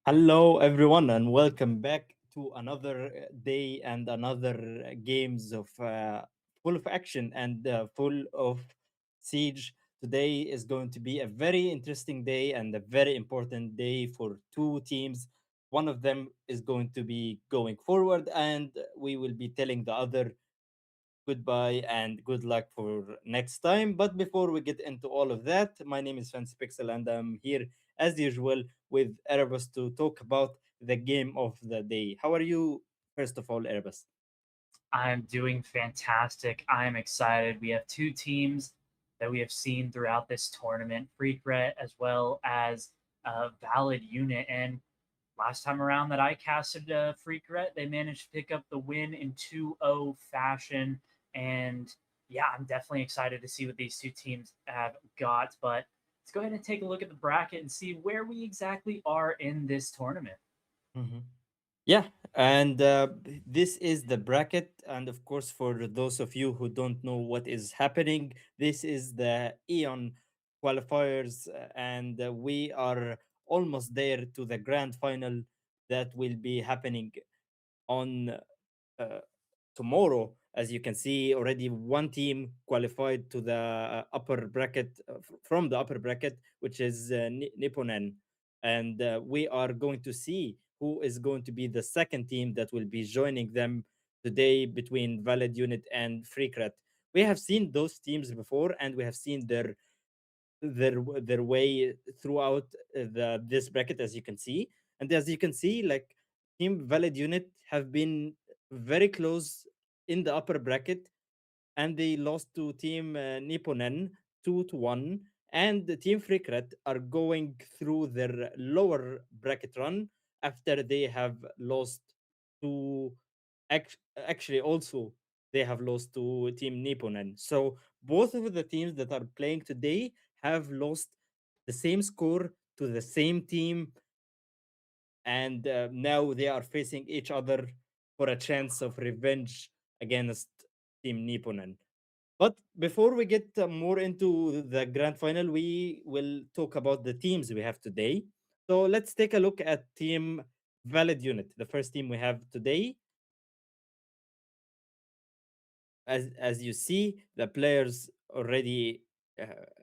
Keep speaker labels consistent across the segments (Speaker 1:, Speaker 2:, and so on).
Speaker 1: Hello, everyone, and welcome back to another day and another games of full of action and full of siege. Today is going to be a very interesting day and a very important day for two teams. One of them is going to be going forward, and we will be telling the other goodbye and good luck for next time. But before we get into all of that, my name is Fancy Pixel and I'm here as usual with Erebus to talk about the game of the day. How are you, first of all, Erebus?
Speaker 2: I'm doing fantastic. I'm excited. We have two teams that we have seen throughout this tournament, Freakret as well as Valid Unit. And last time around that I casted Freakret, they managed to pick up the win in 2-0 fashion. And yeah, I'm definitely excited to see what these two teams have got. But let's go ahead and take a look at the bracket and see where we exactly are in this tournament.
Speaker 1: Mhm. Yeah, and this is the bracket. And of course, for those of you who don't know what is happening, this is the Eon qualifiers, and we are almost there to the grand final that will be happening on uh, tomorrow. As you can see, already one team qualified to the upper bracket from the upper bracket, which is Nipponen, and we are going to see who is going to be the second team that will be joining them today between Valid Unit and Freakret. We have seen those teams before, and we have seen their way throughout the this bracket, as you can see. And as you can see, like Team Valid Unit have been very close in the upper bracket, and they lost to Team Nipponen 2-1. And the Team Freakret are going through their lower bracket run after they have lost to actually also they have lost to Team Nipponen. So both of the teams that are playing today have lost the same score to the same team, and now they are facing each other for a chance of revenge against Team Nipponen. But before we get more into the grand final, we will talk about the teams we have today. So let's take a look at Team Valid Unit, the first team we have today. As you see, the players already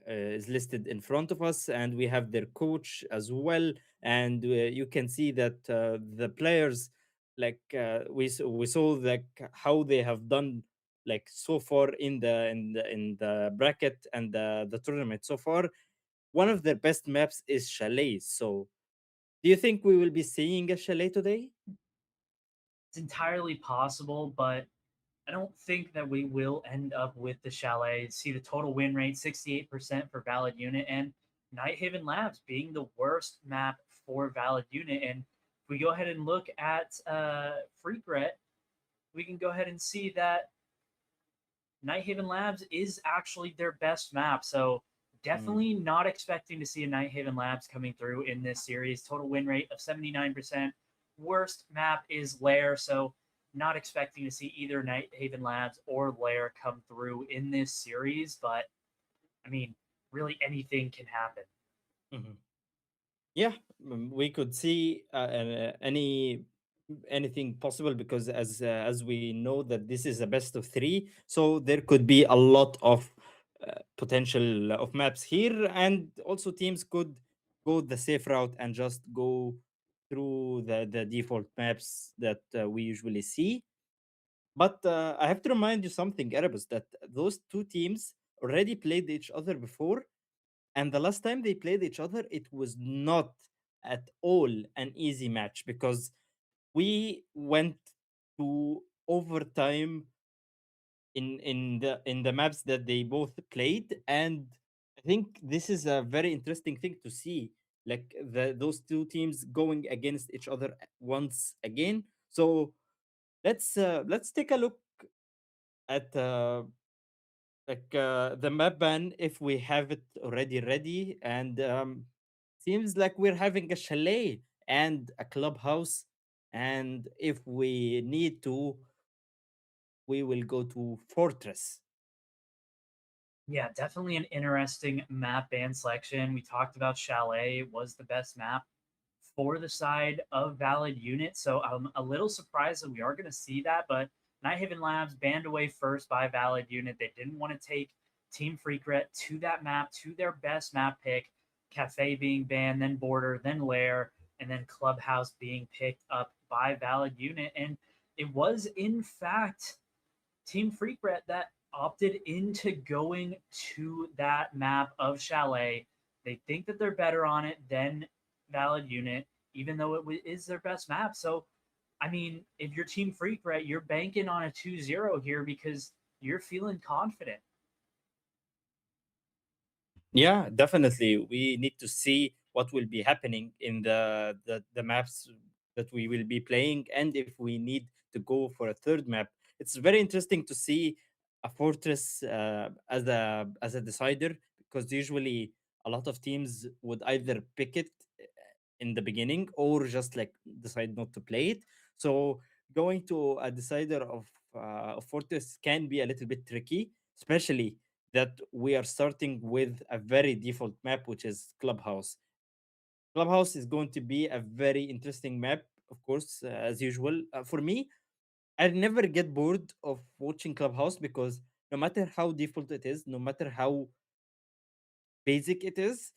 Speaker 1: is listed in front of us, and we have their coach as well. And you can see that the players, like we saw like how they have done like so far in the bracket and the tournament so far. One of their best maps is Chalet. So do you think we will be seeing a Chalet today?
Speaker 2: It's entirely possible, but I don't think that we will end up with the Chalet. See the total win rate 68% for Valid Unit, and Nighthaven Labs being the worst map for Valid Unit. And if we go ahead and look at Freakret, we can go ahead and see that Nighthaven Labs is actually their best map. So
Speaker 1: Mm,
Speaker 2: definitely not expecting to see a Nighthaven Labs coming through in this series. Total win rate of 79%. Worst map is Lair, so not expecting to see either Nighthaven Labs or Lair come through in this series. But I mean, really anything can happen.
Speaker 1: mhm. Yeah, we could see anything possible because as we know that this is a best of three, so there could be a lot of potential of maps here, and also teams could go the safe route and just go through the default maps that we usually see. But I have to remind you something, Erebus, that those two teams already played each other before, and the last time they played each other, it was not at all an easy match because we went to overtime in the maps that they both played, and I think this is a very interesting thing to see, like those two teams going against each other once again. So let's take a look at the map ban if we have it already ready, and seems like we're having a chalet and a clubhouse, and if we need to, we will go to fortress.
Speaker 2: Yeah, definitely an interesting map band selection. We talked about Chalet was the best map for the side of Valid Unit. So I'm a little surprised that we are going to see that. But Night Haven Labs banned away first by Valid Unit. They didn't want to take Team Freakret to that map, to their best map pick. Cafe being banned, then Border, then Lair, and then Clubhouse being picked up by Valid Unit. And it was, in fact, Team Freakret that opted into going to that map of Chalet. They think that they're better on it than Valid Unit, even though is their best map. So, I mean, if you're Team Freakret, you're banking on a 2-0 here because you're feeling confident.
Speaker 1: Yeah, definitely. We need to see what will be happening in the maps that we will be playing, and if we need to go for a third map. It's very interesting to see a fortress as a decider, because usually a lot of teams would either pick it in the beginning or just like decide not to play it. So going to a decider of fortress can be a little bit tricky, especially that we are starting with a very default map, which is Clubhouse. Clubhouse is going to be a very interesting map, of course, as usual. For me, I never get bored of watching Clubhouse, because no matter how default it is, no matter how basic it is,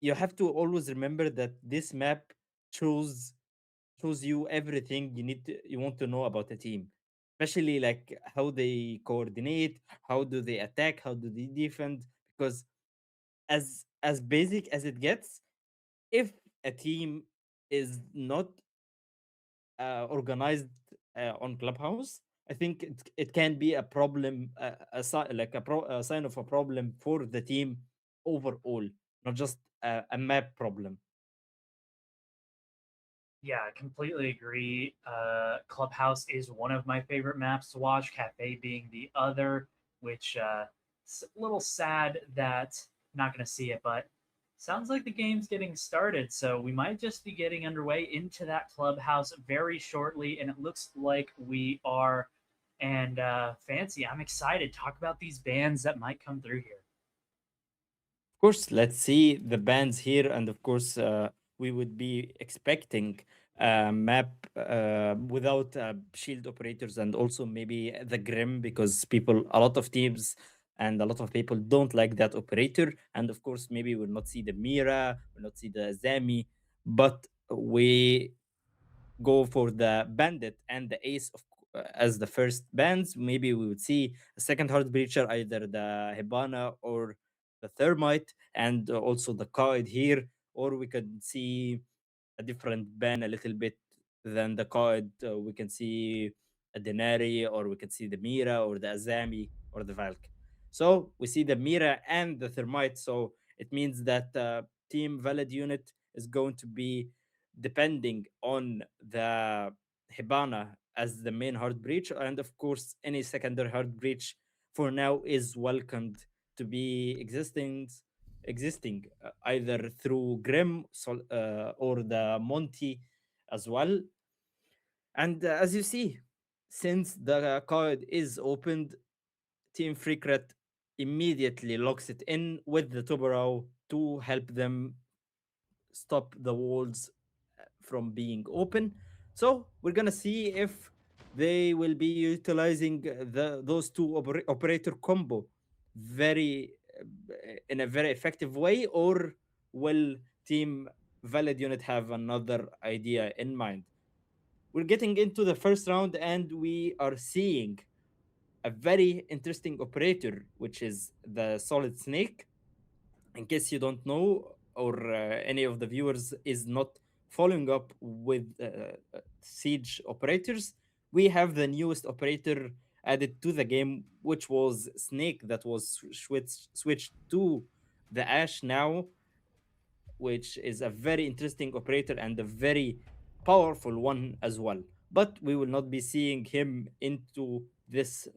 Speaker 1: you have to always remember that this map shows shows you everything you want to know about a team, especially like how they coordinate, how do they attack, how do they defend. Because as basic as it gets, if a team is not organized on Clubhouse, I think it can be a problem, like a sign of a problem for the team overall, not just a map problem.
Speaker 2: Yeah, I completely agree. Clubhouse is one of my favorite maps to watch, Cafe being the other, which it's a little sad that I'm not going to see it, but sounds like the game's getting started. So we might just be getting underway into that Clubhouse very shortly, and it looks like we are. And Fancy, I'm excited. Talk about these bands that might come through here.
Speaker 1: Of course, let's see the bands here, and of course, we would be expecting a map without shield operators, and also maybe the Grim, because a lot of teams and a lot of people don't like that operator. And of course, maybe we'll not see the Mira, we'll not see the Zami, but we go for the bandit and the ace as the first bands. Maybe we would see a second heart breacher, either the Hibana or the thermite, and also the Qaid here. Or we could see a different ban a little bit than the Qaid. We can see a Denari, or we can see the Mira, or the Azami, or the Valk. So we see the Mira and the thermite. So it means that team valid unit is going to be depending on the Hibana as the main hard breach. And of course, any secondary hard breach for now is welcomed to be existing either through Grim or the Monty as well. And as you see, since the card is opened, Team Freakret immediately locks it in with the Toborow to help them stop the walls from being open. So we're gonna see if they will be utilizing those two operator combo very in a very effective way, or will Team Valid Unit have another idea in mind? We're getting into the first round, and we are seeing a very interesting operator, which is the Solid Snake. In case you don't know, or any of the viewers is not following up with siege operators, we have the newest operator added to the game, which was Snake, that was switched to the Ash now, which is a very interesting operator and a very powerful one as well. But we will not be seeing him into this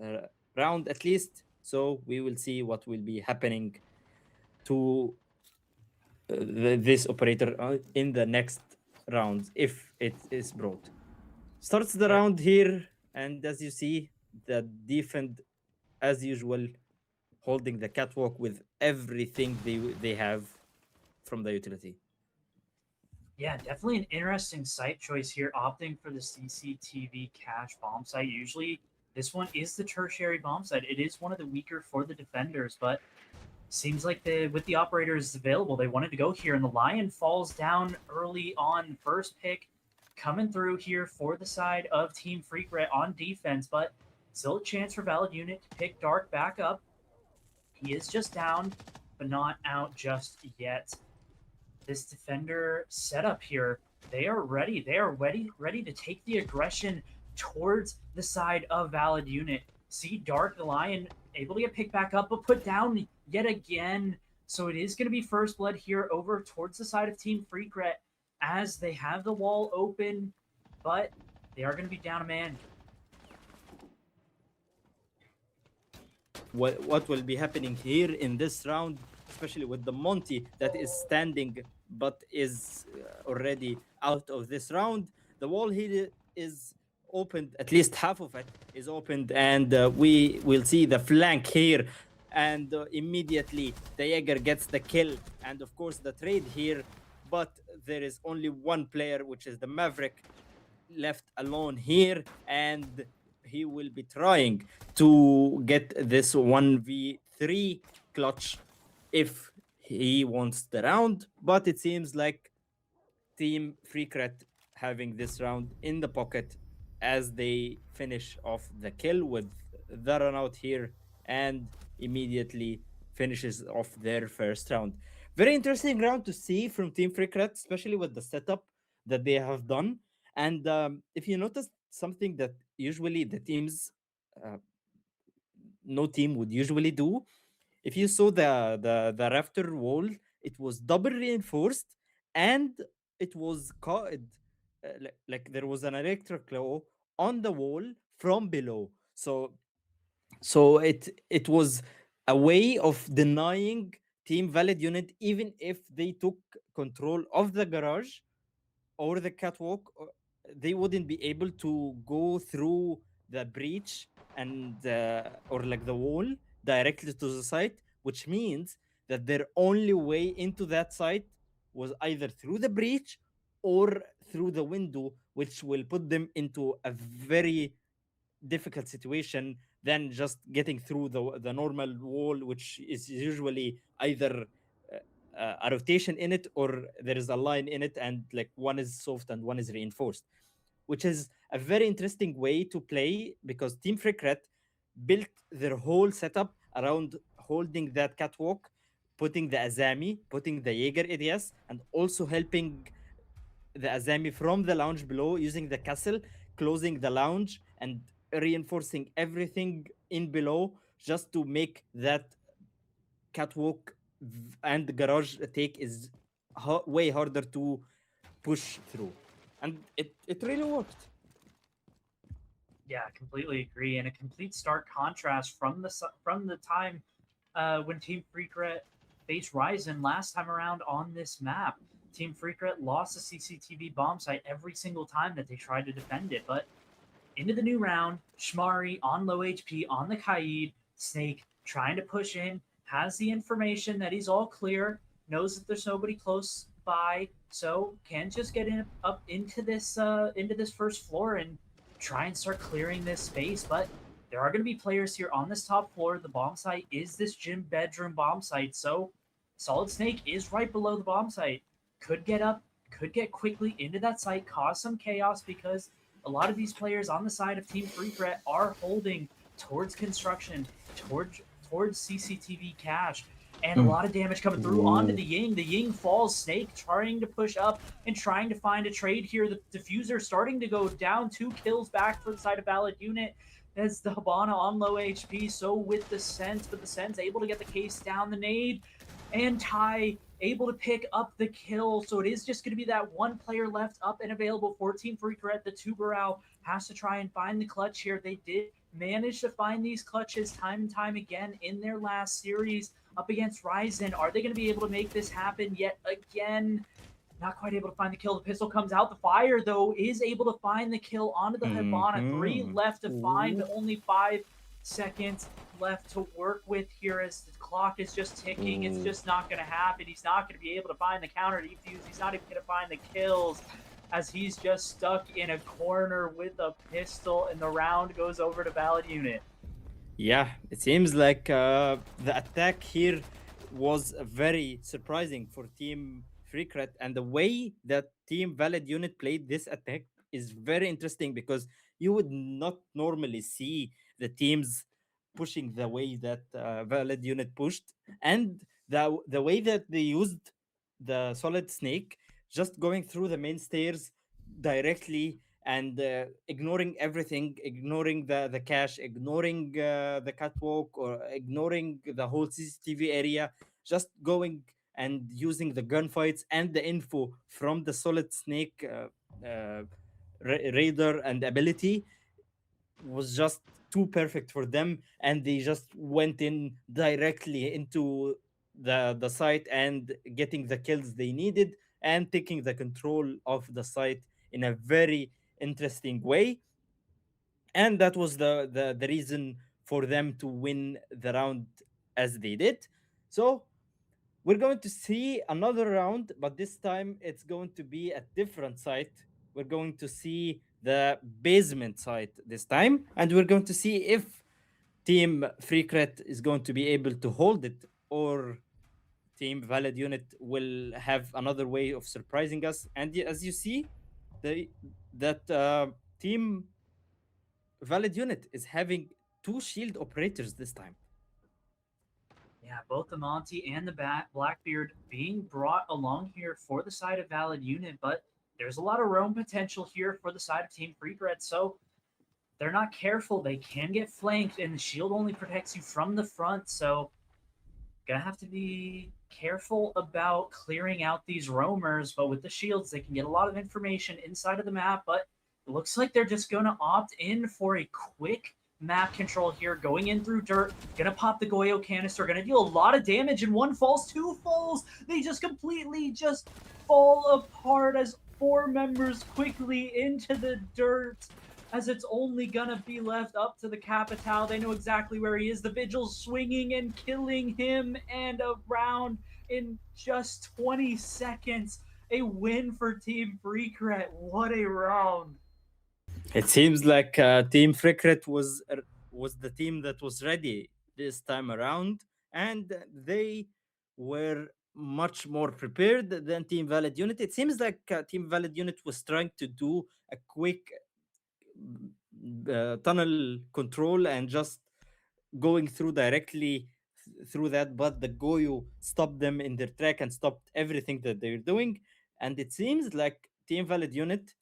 Speaker 1: round, at least. So we will see what will be happening to this operator in the next round if it is brought. Starts the
Speaker 2: Yeah,
Speaker 1: round here, and as you see, the defend as usual, holding the catwalk with everything they have from the utility.
Speaker 2: Yeah, definitely an interesting site choice here, opting for the CCTV cache bomb site. Usually, this one is the tertiary bomb site. It is one of the weaker for the defenders, but seems like with the operators available, they wanted to go here, and the Lion falls down early on. First pick coming through here for the side of Team Freakret on defense, but still a chance for Valid Unit to pick Dark back up. He is just down, but not out just yet. This defender setup here, they are ready. They are ready to take the aggression towards the side of Valid Unit. See Dark the Lion able to get picked back up, but put down yet again. So it is going to be first blood here over towards the side of Team Freakret as they have the wall open, but they are going to be down a man.
Speaker 1: What will be happening here in this round, especially with the Monty that is standing but is already out of this round. The wall here is opened, at least half of it is opened, and we will see the flank here. And immediately the Jaeger gets the kill, and of course the trade here. But there is only one player, which is the Maverick, left alone here, and he will be trying to get this 1v3 clutch if he wants the round. But it seems like Team Freakret having this round in the pocket as they finish off the kill with the run out here and immediately finishes off their first round. Very interesting round to see from Team Freakret, especially with the setup that they have done. And if you notice something that usually the teams, uh, no team would usually do, if you saw the rafter wall, it was double reinforced, and it was like there was an electric claw on the wall from below. So it was a way of denying Team Valid Unit, even if they took control of the garage or the catwalk, they wouldn't be able to go through the breach and or like the wall directly to the site, which means that their only way into that site was either through the breach or through the window, which will put them into a very difficult situation than just getting through the normal wall, which is usually either a rotation in it or there is a line in it, and like one is soft and one is reinforced, which is a very interesting way to play because Team Freakret built their whole setup around holding that catwalk, putting the Azami, putting the Jaeger ADS, and also helping the Azami from the lounge below using the castle, closing the lounge and reinforcing everything in below just to make that catwalk and the garage take is way harder to push through. And it really worked.
Speaker 2: Yeah, completely agree, and a complete stark contrast from the time when Team Freakret faced Ryzen last time around on this map. Team Freakret lost the CCTV bomb site every single time that they tried to defend it, but into the new round, Shmari on low HP on the Kaid, Snake trying to push in, has the information that he's all clear, knows that there's nobody close by, so can just get in up into this first floor and try and start clearing this space. But there are going to be players here on this top floor. The bomb site is this gym bedroom bomb site, so Solid Snake is right below the bomb site. Could get up, could get quickly into that site, cause some chaos because a lot of these players on the side of Team Freakret are holding towards construction, towards CCTV cache, and a
Speaker 1: Mm.
Speaker 2: lot of damage coming through onto the Ying. The Ying falls, Snake trying to push up and trying to find a trade here. The diffuser starting to go down, 2 kills back for the side of Valid Unit. As the Habana on low HP, so with the Sense, but the Sense able to get the case down, the nade, and Ty able to pick up the kill. So it is just going to be that one player left up and available for Team Freakret. The Tuberau has to try and find the clutch here. They did manage to find these clutches time and time again in their last series up against Ryzen. Are they going to be able to make this happen yet again? Not quite able to find the kill. The pistol comes out. The fire, though, is able to find the kill onto the Hibana. 3
Speaker 1: Mhm.
Speaker 2: left to find,
Speaker 1: Ooh.
Speaker 2: but only 5 seconds. left to work with here as the clock is just ticking. It's
Speaker 1: Ooh.
Speaker 2: just not going to happen. He's not going to be able to find the counter defuse. He's not even going to find the kills as he's just stuck in a corner with a pistol, and the round goes over to Valid Unit.
Speaker 1: Yeah, it seems like the attack here was very surprising for Team Freakret, and the way that Team Valid Unit played this attack is very interesting because you would not normally see the teams pushing the way that Valid Unit pushed, and the way that they used the Solid Snake, just going through the main stairs directly and ignoring everything, ignoring the cache, ignoring the catwalk, or ignoring the whole CCTV area, just going and using the gunfights and the info from the Solid Snake radar and ability was just too perfect for them, and they just went in directly into the site and getting the kills they needed and taking the control of the site in a very interesting way. And that was the reason for them to win the round as they did. So we're going to see another round, but this time it's going to be a different site. We're going to see the basement site this time, and we're going to see if Team Freakret is going to be able to hold it, or Team Valid Unit will have another way of surprising us. And as you see, the that Team Valid Unit is having two shield operators this time.
Speaker 2: Yeah, both the Monty and the Blackbeard being brought along here for the side of Valid Unit, but there's a lot of roam potential here for the side of Team Freakret, so they're not careful. They can get flanked, and the shield only protects you from the front, so gonna have to be careful about clearing out these roamers. But with the shields, they can get a lot of information inside of the map. But it looks like they're just gonna opt in for a quick map control here, going in through dirt, gonna pop the Goyo canister, gonna deal a lot of damage, and one falls, two falls. They just completely just fall apart as four members quickly into the dirt, as it's only gonna be left up to the Capital. They know exactly where he is. The Vigil's swinging and killing him, and a round in just 20 seconds. A win for Team Freakret. What a round.
Speaker 1: It seems like Team Freakret was the team that was ready this time around, and they were much more prepared than Team Valid Unit. It seems like Team Valid Unit was trying to do a quick tunnel control and just going through directly through that, but the Goyo stopped them in their track and stopped everything that they're doing. And it seems like Team Valid Unit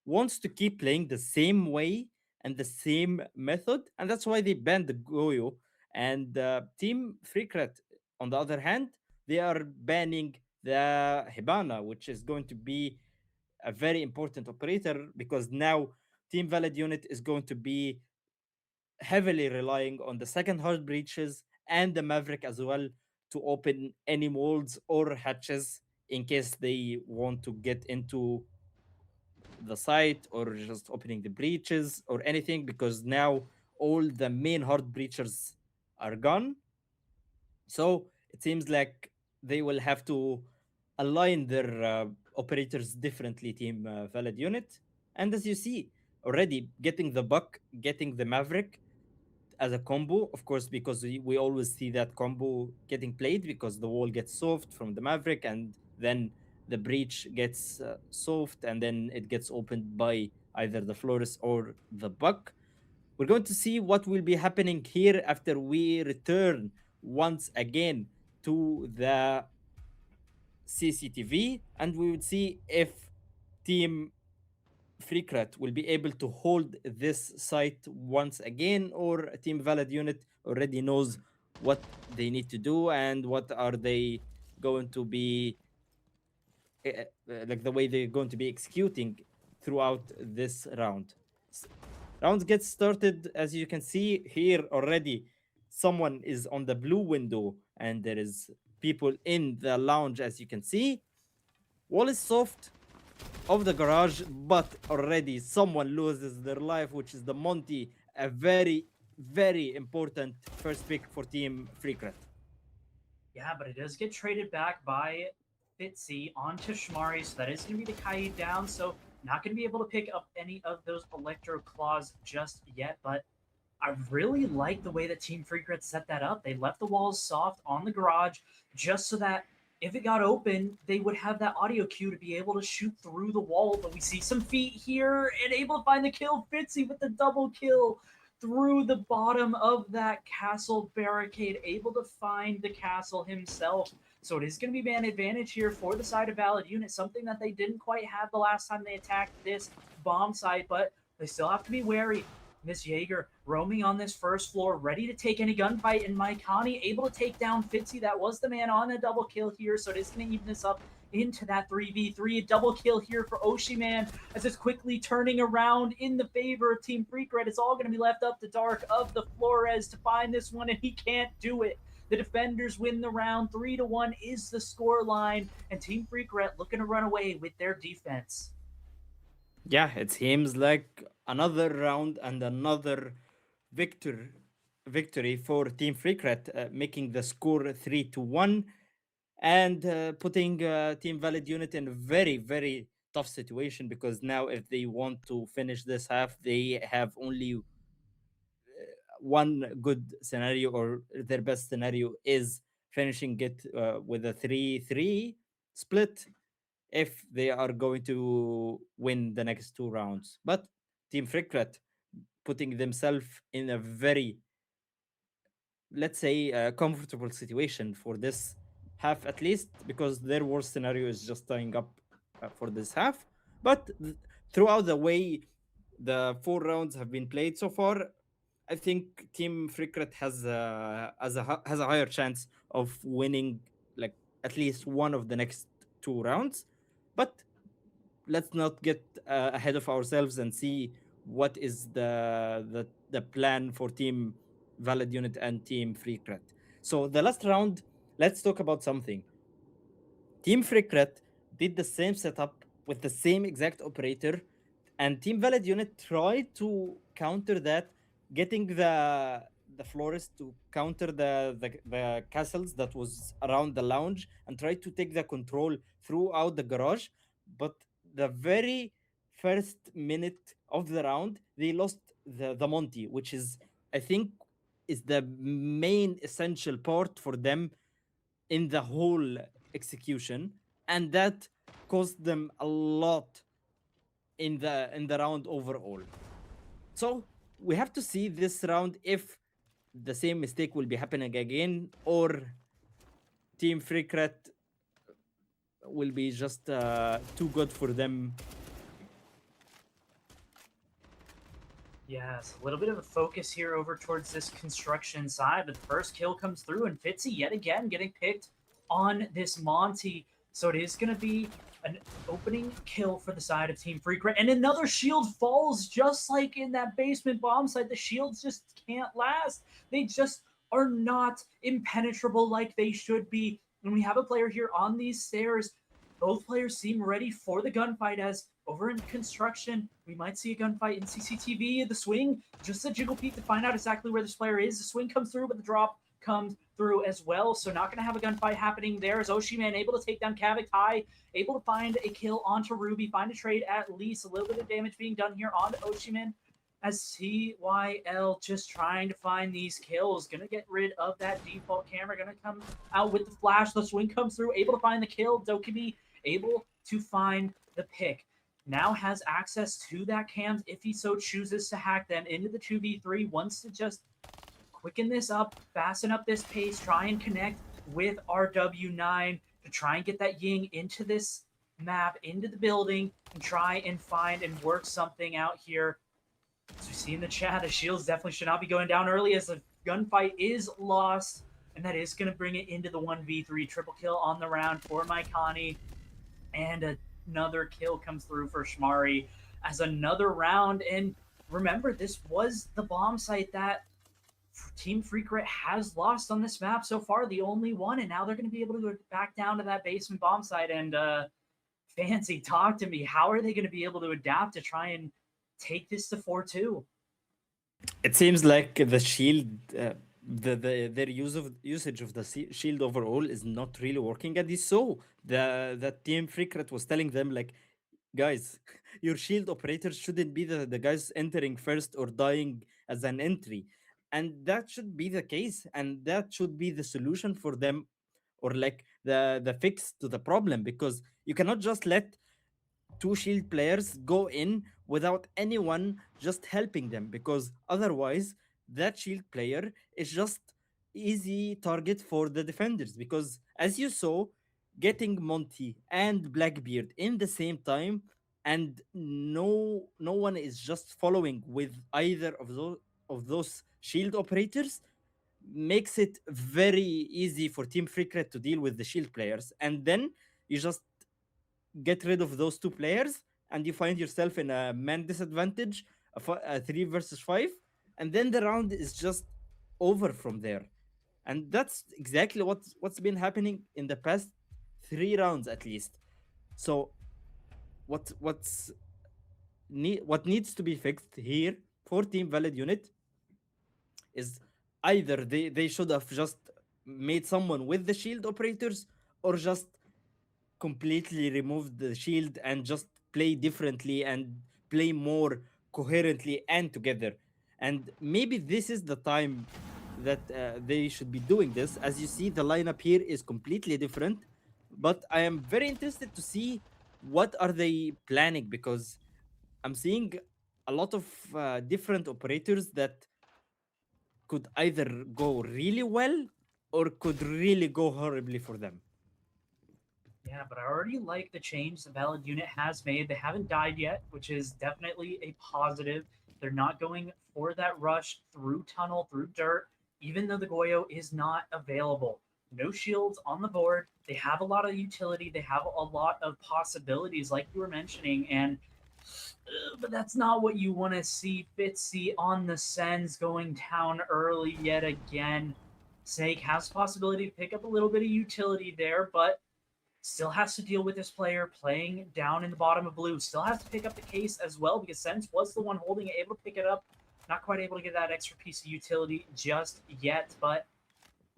Speaker 1: wants to keep playing the same way and the same method, and that's why they banned the Goyo. And Team Freakret, on the other hand, they are banning the Hibana, which is going to be a very important operator, because now Team Valid Unit is going to be heavily relying on the second hard breaches and the Maverick as well to open any molds or hatches in case they want to get into the site, or just opening the breaches or anything, because now all the main hard breachers are gone. So it seems like they will have to align their operators differently, Team Valid Unit. And as you see, already getting the Buck, getting the Maverick as a combo, of course, because we always see that combo getting played because the wall gets soft from the Maverick, and then the breach gets soft, and then it gets opened by either the Flores or the Buck. We're going to see what will be happening here after we return once again to the CCTV, and we would see if Team Freakret will be able to hold this site once again, or Team Valid Unit already knows what they need to do and what are they going to be like the way they're going to be executing throughout this round. S- Rounds get started, as you can see here already. Someone is on the blue window, and there is people in the lounge, as you can see. Wall is soft of the garage, but already someone loses their life, which is the Monty. A very very important first pick for Team Freakret.
Speaker 2: Yeah, but it does get traded back by Fitzy onto Shmari, so that is going to be the Kai down. So not going to be able to pick up any of those Electro Claws just yet, but I really like the way that Team Freakret set that up. They left the walls soft on the garage just so that if it got open, they would have that audio cue to be able to shoot through the wall. But we see some feet here and able to find the kill. Fitzy with the double kill through the bottom of that castle barricade, able to find the castle himself. So it is going to be man advantage here for the side of Valid Unit, something that they didn't quite have the last time they attacked this bomb site, but they still have to be wary. Miss Jaeger roaming on this first floor, ready to take any gunfight, and Maikani able to take down Fitzy. That was the man on a double kill here, so it is going to even this up into that 3v3. A double kill here for Oshiman as it's quickly turning around in the favor of Team Freakret. It's all going to be left up to Dark of the Flores to find this one, and he can't do it. The defenders win the round. 3-1 is the score line, and Team Freakret looking to run away with their defense.
Speaker 1: Yeah, it seems like another round and another victor victory for Team Freakret, making the score 3-1 and putting Team Valid Unit in a very, very tough situation because now if they want to finish this half, they have only one good scenario, or their best scenario is finishing it with a 3-3 split if they are going to win the next two rounds. But Team Freakret putting themselves in a very, let's say, comfortable situation for this half at least, because their worst scenario is just tying up for this half. But throughout the way the four rounds have been played so far, I think Team Freakret has a higher chance of winning, like, at least one of the next two rounds. But let's not get ahead of ourselves and see what is the plan for Team Valid Unit and Team Freakret. So the last round, let's talk about something. Team Freakret did the same setup with the same exact operator, and Team Valid Unit tried to counter that, getting the florist to counter the castles that was around the lounge and try to take the control throughout the garage. But the very first minute of the round, they lost the Monty, which is, I think, is the main essential part for them in the whole execution, and that cost them a lot in the round overall. So we have to see this round if the same mistake will be happening again, or Team Freakret will be just too good for them.
Speaker 2: Yes, a little bit of a focus here over towards this construction side, but the first kill comes through, and Fitzy yet again getting picked on this Monty. So it is going to be an opening kill for the side of Team Freakret, and another shield falls just like in that basement bomb site. The shields just can't last. They just are not impenetrable like they should be. And we have a player here on these stairs. Both players seem ready for the gunfight as over in construction, we might see a gunfight in CCTV. The swing, just a jiggle peek to find out exactly where this player is. The swing comes through, but the drop comes through as well. So not going to have a gunfight happening there. As Oshiman able to take down Kavik High, able to find a kill onto Ruby, find a trade at least. A little bit of damage being done here onto Oshiman as CYL just trying to find these kills. Going to get rid of that default camera. Going to come out with the flash. The swing comes through, able to find the kill. Dokkaebi able to find the pick. Now has access to that cams if he so chooses to hack them into the 2v3, wants to just quicken this up, fasten up this pace, try and connect with RW9 to try and get that Ying into this map, into the building, and try and find and work something out here. As we see in the chat, the shields definitely should not be going down early as the gunfight is lost, and that is going to bring it into the 1v3. Triple kill on the round for Maikani, and another kill comes through for Shmari as another round. And remember, this was the bomb site that Team Freakret has lost on this map so far, the only one, and now they're going to be able to go back down to that basement bomb site. And Fancy, talk to me. How are they going to be able to adapt to try and take this to 4-2?
Speaker 1: It seems like the shield, their usage of the shield overall is not really working. And you saw the team Freakret was telling them like, guys, your shield operators shouldn't be the guys entering first or dying as an entry, and that should be the case, and that should be the solution for them, or like the fix to the problem, because you cannot just let two shield players go in without anyone just helping them, because otherwise that shield player is just easy target for the defenders, because as you saw, getting Monty and Blackbeard in the same time, and no one is just following with either of those shield operators, makes it very easy for Team Freakret to deal with the shield players. And then you just get rid of those two players, and you find yourself in a man disadvantage, a 3 versus 5, and then the round is just over from there. And that's exactly what's been happening in the past 3 rounds at least. So what needs to be fixed here for Team Valid Unit is either they should have just made someone with the shield operators, or just completely remove the shield and just play differently and play more coherently and together. And maybe this is the time that they should be doing this. As you see, the lineup here is completely different, but I am very interested to see what are they planning, because I'm seeing a lot of different operators that could either go really well or could really go horribly for them.
Speaker 2: Yeah, but I already like the change the Valid Unit has made. They haven't died yet, which is definitely a positive. They're not going for that rush through tunnel, through dirt, even though the Goyo is not available. No shields on the board. They have a lot of utility. They have a lot of possibilities, like you were mentioning. And but that's not what you want to see. Fitzy on the Sens going down early yet again. Snake has possibility to pick up a little bit of utility there, but still has to deal with this player playing down in the bottom of blue. Still has to pick up the case as well, because Sens was the one holding it, able to pick it up. Not quite able to get that extra piece of utility just yet, but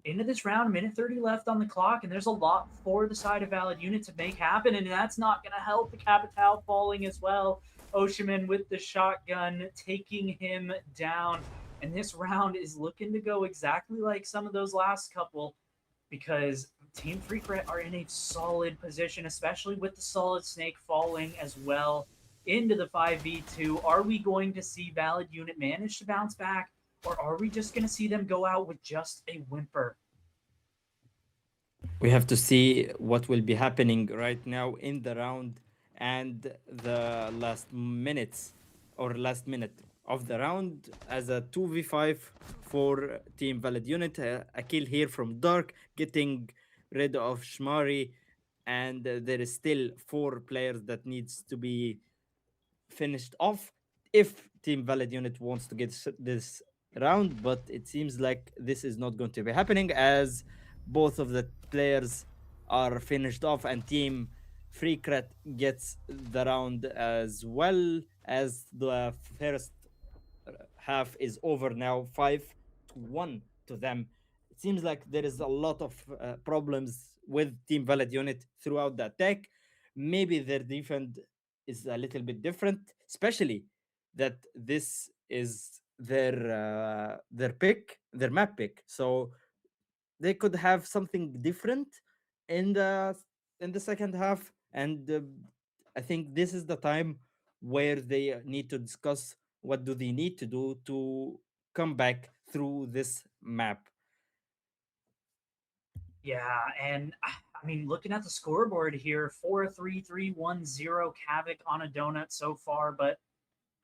Speaker 2: into this round, minute 30 left on the clock, and there's a lot for the side of Valid Unit to make happen, and that's not going to help the Capital falling as well. Oshiman with the shotgun, taking him down. And this round is looking to go exactly like some of those last couple, because Team Freakret are in a solid position, especially with the Solid Snake falling as well into the 5v2. Are we going to see Valid Unit manage to bounce back, or are we just going to see them go out with just a whimper?
Speaker 1: We have to see what will be happening right now in the round and the last minutes or last minute of the round, as a 2v5 for Team Valid Unit. A kill here from Dark, getting rid of Shmari, and there is still 4 players that needs to be finished off if Team Valid Unit wants to get this round, but it seems like this is not going to be happening, as both of the players are finished off, and Team Freakret gets the round as well, as the first half is over now, 5-1 to them. It seems like there is a lot of problems with Team Valid Unit throughout the attack. Maybe their defense is a little bit different, especially that this is their pick, their map pick. So they could have something different in the second half, and I think this is the time where they need to discuss what do they need to do to come back through this map.
Speaker 2: Yeah, and I mean, looking at the scoreboard here, 4-3-3-1-0 Kavik on a donut so far. But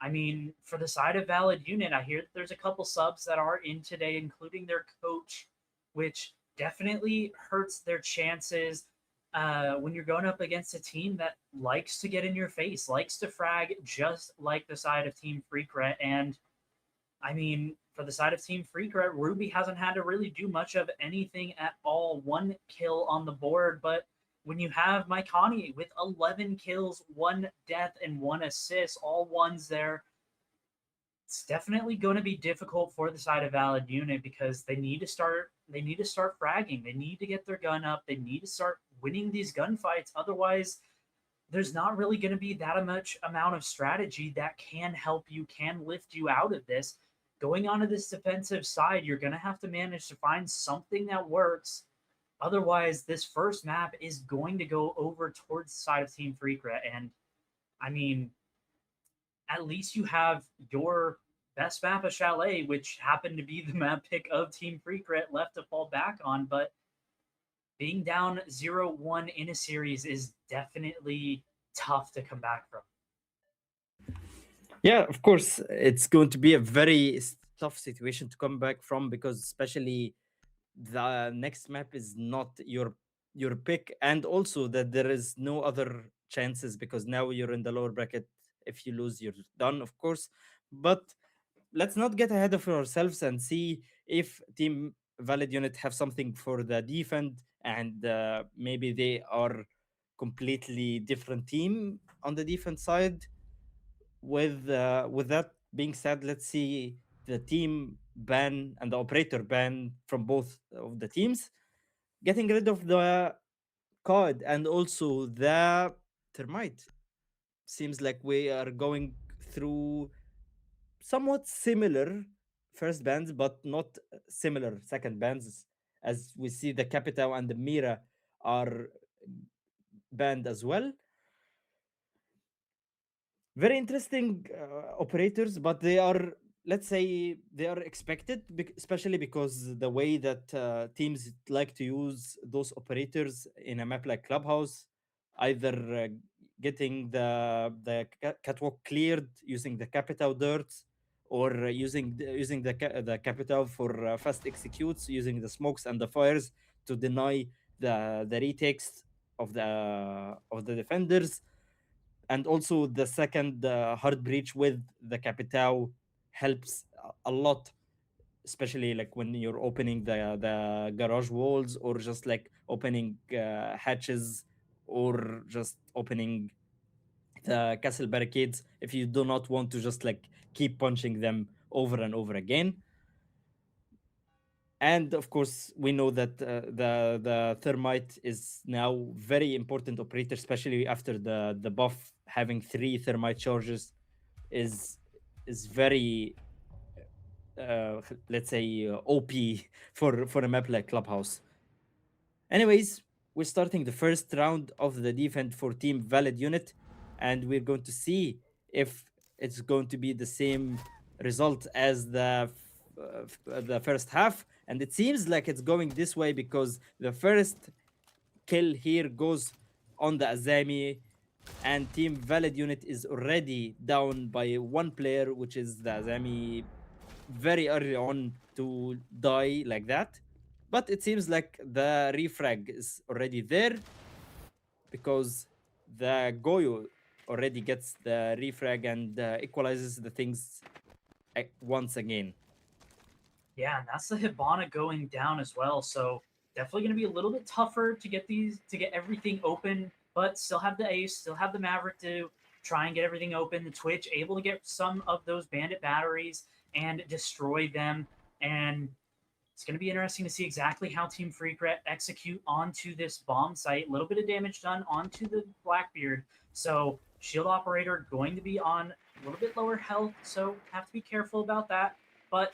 Speaker 2: I mean, for the side of Valid Unit, I hear that there's a couple subs that are in today, including their coach, which definitely hurts their chances when you're going up against a team that likes to get in your face, likes to frag, just like the side of Team Freakret. And I mean, for the side of Team Freakret, Ruby hasn't had to really do much of anything at all. One kill on the board, but when you have Maikani with 11 kills, one death, and one assist, all ones there, It's definitely going to be difficult for the side of Valid Unit because they need to start fragging. They need to get their gun up. They need to start winning these gunfights. Otherwise, there's not really going to be that much amount of strategy that can help you, can lift you out of this. Going onto this defensive side, you're going to have to manage to find something that works. Otherwise, this first map is going to go over towards the side of Team Freakret. And I mean, at least you have your best map of Chalet, which happened to be the map pick of Team Freakret, left to fall back on. But being down 0-1 in a series is definitely tough to come back from.
Speaker 1: Yeah, of course, it's going to be a very tough situation to come back from, because especially the next map is not your pick, and also that there is no other chances because now you're in the lower bracket. If you lose, you're done, of course. But let's not get ahead of ourselves and see if Team Valid Unit have something for the defend, and maybe they are completely different team on the defense side. With that being said, let's see the team ban and the operator ban from both of the teams, getting rid of the card and also the termite. Seems like we are going through somewhat similar first bans, but not similar second bans, as we see the capital and the mira are banned as well. Very interesting operators, but they are, let's say, they are expected, especially because the way that teams like to use those operators in a map like Clubhouse, either getting the catwalk cleared using the capital dirt, or using the capital for fast executes, using the smokes and the fires to deny the retakes of the defenders. And also the second hard breach with the capital helps a lot, especially like when you're opening the garage walls, or just like opening hatches, or just opening the castle barricades, if you do not want to just like keep punching them over and over again. And of course, we know that the thermite is now very important operator, especially after the buff. Having three thermite charges is very let's say OP for a map like Clubhouse. Anyways, we're starting the first round of the defense for Team Valid Unit, and we're going to see if it's going to be the same result as the first half. And it seems like it's going this way because the first kill here goes on the Azami, and Team Valid Unit is already down by one player, which is the Azami, very early on to die like that. But it seems like the refrag is already there, because the Goyo already gets the refrag and equalizes the things once again.
Speaker 2: Yeah, and that's the Hibana going down as well. So definitely going to be a little bit tougher to get everything open, but still have the Ace, still have the Maverick to try and get everything open. The Twitch able to get some of those bandit batteries and destroy them. And it's going to be interesting to see exactly how Team Freakret execute onto this bomb site. A little bit of damage done onto the Blackbeard. So shield operator going to be on a little bit lower health, so have to be careful about that. But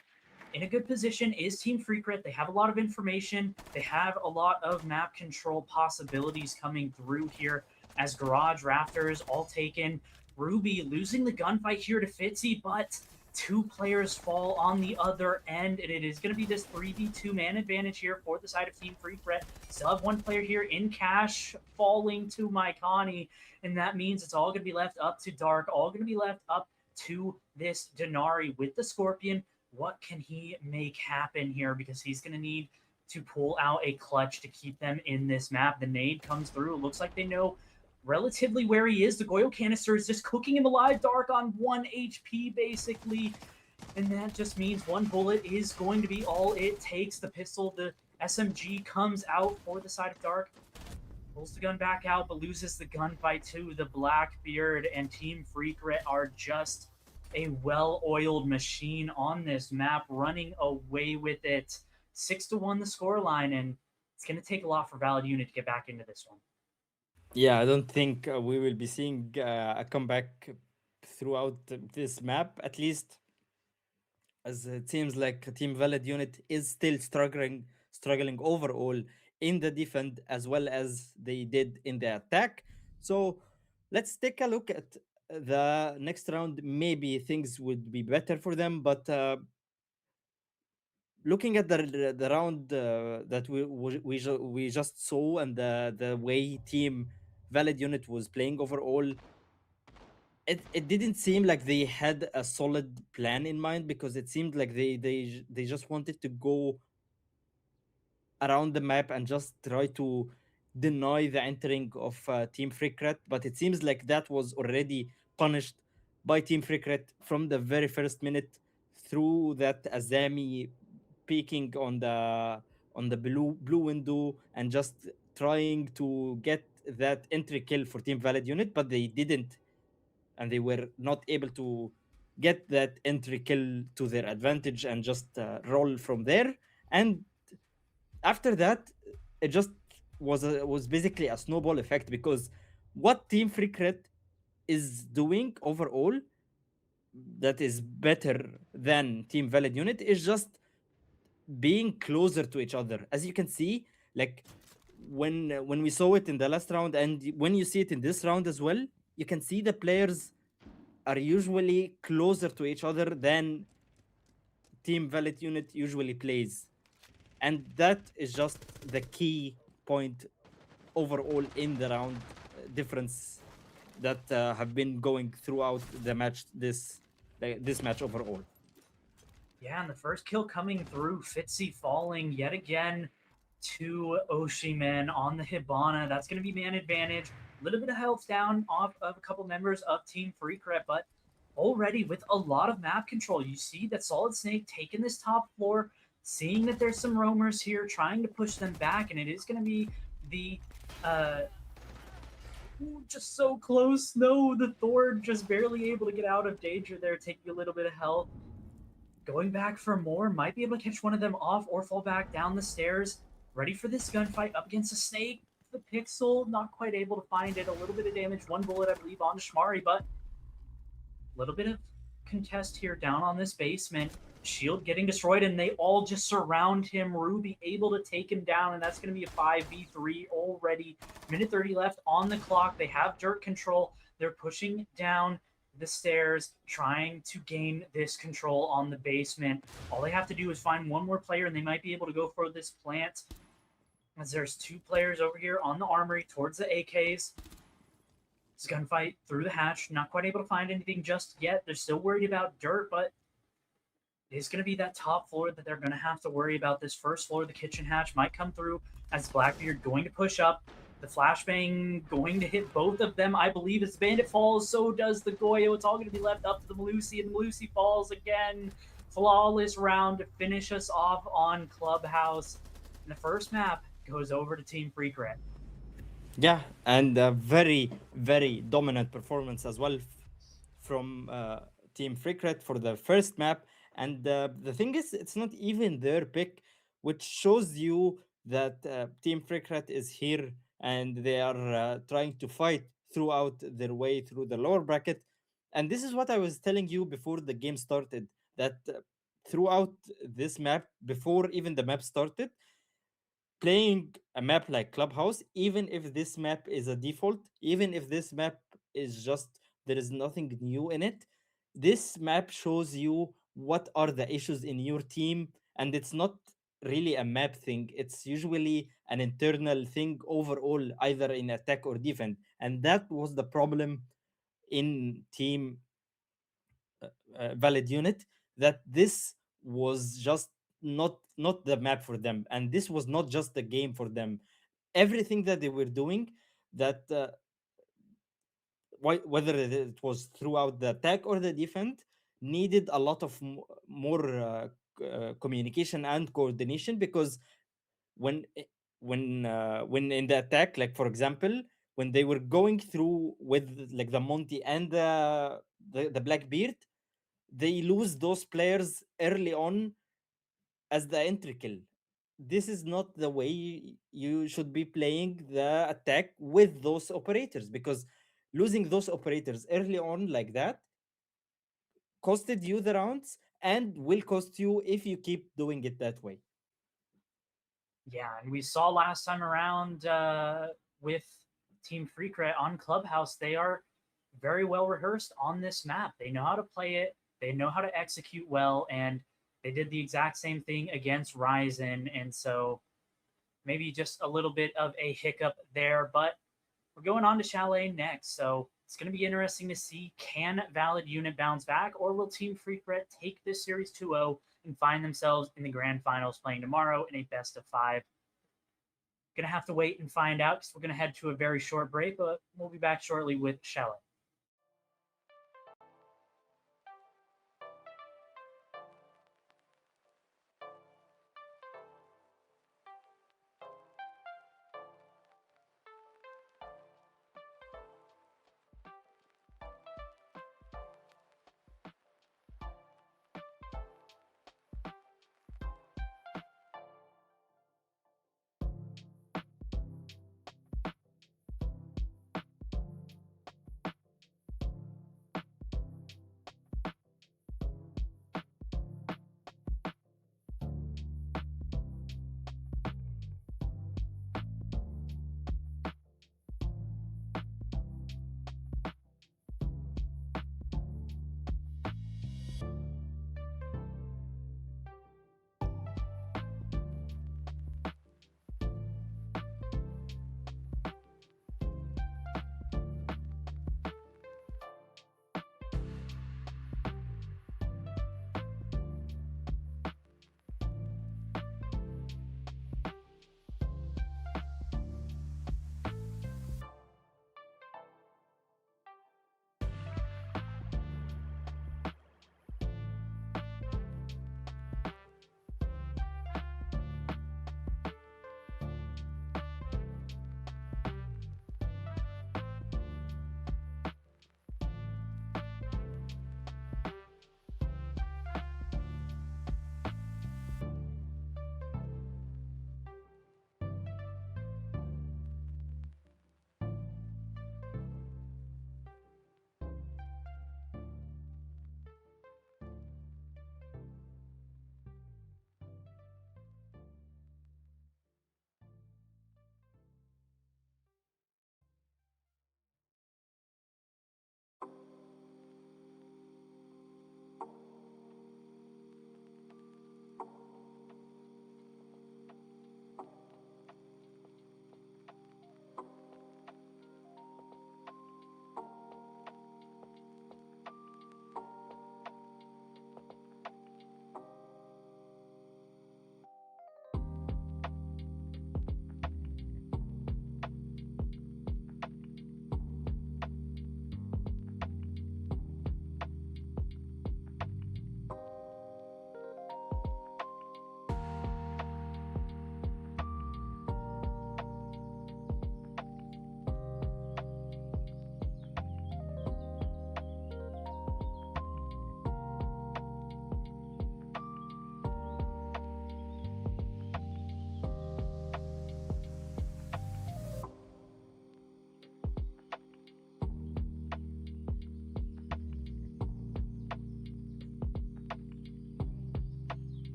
Speaker 2: in a good position is Team Freakret. They have a lot of information. They have a lot of map control possibilities coming through here as Garage, Rafters all taken. Ruby losing the gunfight here to Fitzy, but two players fall on the other end, and it is going to be this 3v2 man advantage here for the side of Team Freakret. Still have one player here in cash falling to Maikani, and that means it's all going to be left up to Dark, all going to be left up to this Denari with the Scorpion. What can he make happen here? Because he's going to need to pull out a clutch to keep them in this map. The nade comes through. It looks like they know relatively where he is. The Goyo canister is just cooking him alive. Dark on 1 HP, basically. And that just means one bullet is going to be all it takes. The pistol, the SMG comes out for the side of Dark. Pulls the gun back out, but loses the gunfight to the Blackbeard, and Team Freakret are just a well-oiled machine on this map, running away with it. 6-1 the scoreline, and it's going to take a lot for Valid Unit to get back into this one.
Speaker 1: Yeah, I don't think we will be seeing a comeback throughout this map, at least, as it seems like Team Valid Unit is still struggling overall in the defense as well as they did in the attack. So let's take a look at the next round. Maybe things would be better for them, but looking at the round that we just saw, and the way Team Valid Unit was playing overall, it didn't seem like they had a solid plan in mind, because it seemed like they just wanted to go around the map and just try to deny the entering of Team Freakret. But it seems like that was already punished by Team Freakret from the very first minute, through that Azami peeking on the blue window and just trying to get that entry kill for Team Valid Unit, but they didn't, and they were not able to get that entry kill to their advantage and just roll from there. And after that, it just was basically a snowball effect, because what Team Freakret is doing overall that is better than Team Valid Unit is just being closer to each other. As you can see, like when we saw it in the last round, and when you see it in this round as well, you can see the players are usually closer to each other than Team Valid Unit usually plays. And that is just the key point overall in the round difference that have been going throughout the match, this match overall.
Speaker 2: Yeah, and the first kill coming through, Fitzy falling yet again to Oshiman on the Hibana. That's going to be man advantage. A little bit of health down off of a couple members of Team Freakret, but already with a lot of map control. You see that Solid Snake taking this top floor, seeing that there's some roamers here, trying to push them back, and it is going to be the uh, just so close. No, the Thor just barely able to get out of danger there, taking a little bit of health. Going back for more, might be able to catch one of them off or fall back down the stairs. Ready for this gunfight up against a snake. The Pixel, not quite able to find it. A little bit of damage, one bullet, I believe, on Shmari, but a little bit of contest here down on this basement. Shield getting destroyed, and they all just surround him. Ruby able to take him down, and that's going to be a 5v3 already. Minute 30 left on the clock. They have dirt control. They're pushing down the stairs, trying to gain this control on the basement. All they have to do is find one more player, and they might be able to go for this plant. As there's two players over here on the armory towards the AKs. This gunfight through the hatch. Not quite able to find anything just yet. They're still worried about dirt, but it's going to be that top floor that they're going to have to worry about. This first floor, the kitchen hatch, might come through as Blackbeard going to push up. The flashbang going to hit both of them, I believe. As the bandit falls, so does the Goyo. It's all going to be left up to the Malusi, and the Malusi falls again. Flawless round to finish us off on Clubhouse. And the first map goes over to Team Freakret.
Speaker 1: Yeah, and a very, very dominant performance as well from Team Freakret for the first map. And the thing is, it's not even their pick, which shows you that Team Freakret is here and they are trying to fight throughout their way through the lower bracket. And this is what I was telling you before the game started, that throughout this map, before even the map started, playing a map like Clubhouse, even if this map is a default, even if this map is just there is nothing new in it, this map shows you what are the issues in your team, and it's not really a map thing. It's usually an internal thing overall, either in attack or defense, and that was the problem in team Valid Unit, that this was just not the map for them, and this was not just the game for them. Everything that they were doing, that whether it was throughout the attack or the defense, needed a lot of more communication and coordination, because when i- when in the attack, like for example, when they were going through with like the Monty and the Blackbeard, they lose those players early on as the entry kill. This is not the way you should be playing the attack with those operators, because losing those operators early on like that costed you the rounds and will cost you if you keep doing it that way.
Speaker 2: Yeah, and we saw last time around with Team Freakret on Clubhouse, they are very well rehearsed on this map. They know how to play it, they know how to execute well, and they did the exact same thing against Ryzen. And so maybe just a little bit of a hiccup there, but we're going on to Chalet next. So it's going to be interesting to see, can Valid Unit bounce back, or will Team Freakret take this series 2-0 and find themselves in the grand finals playing tomorrow in a best of five? Gonna have to wait and find out because we're gonna head to a very short break, but we'll be back shortly with Chalet.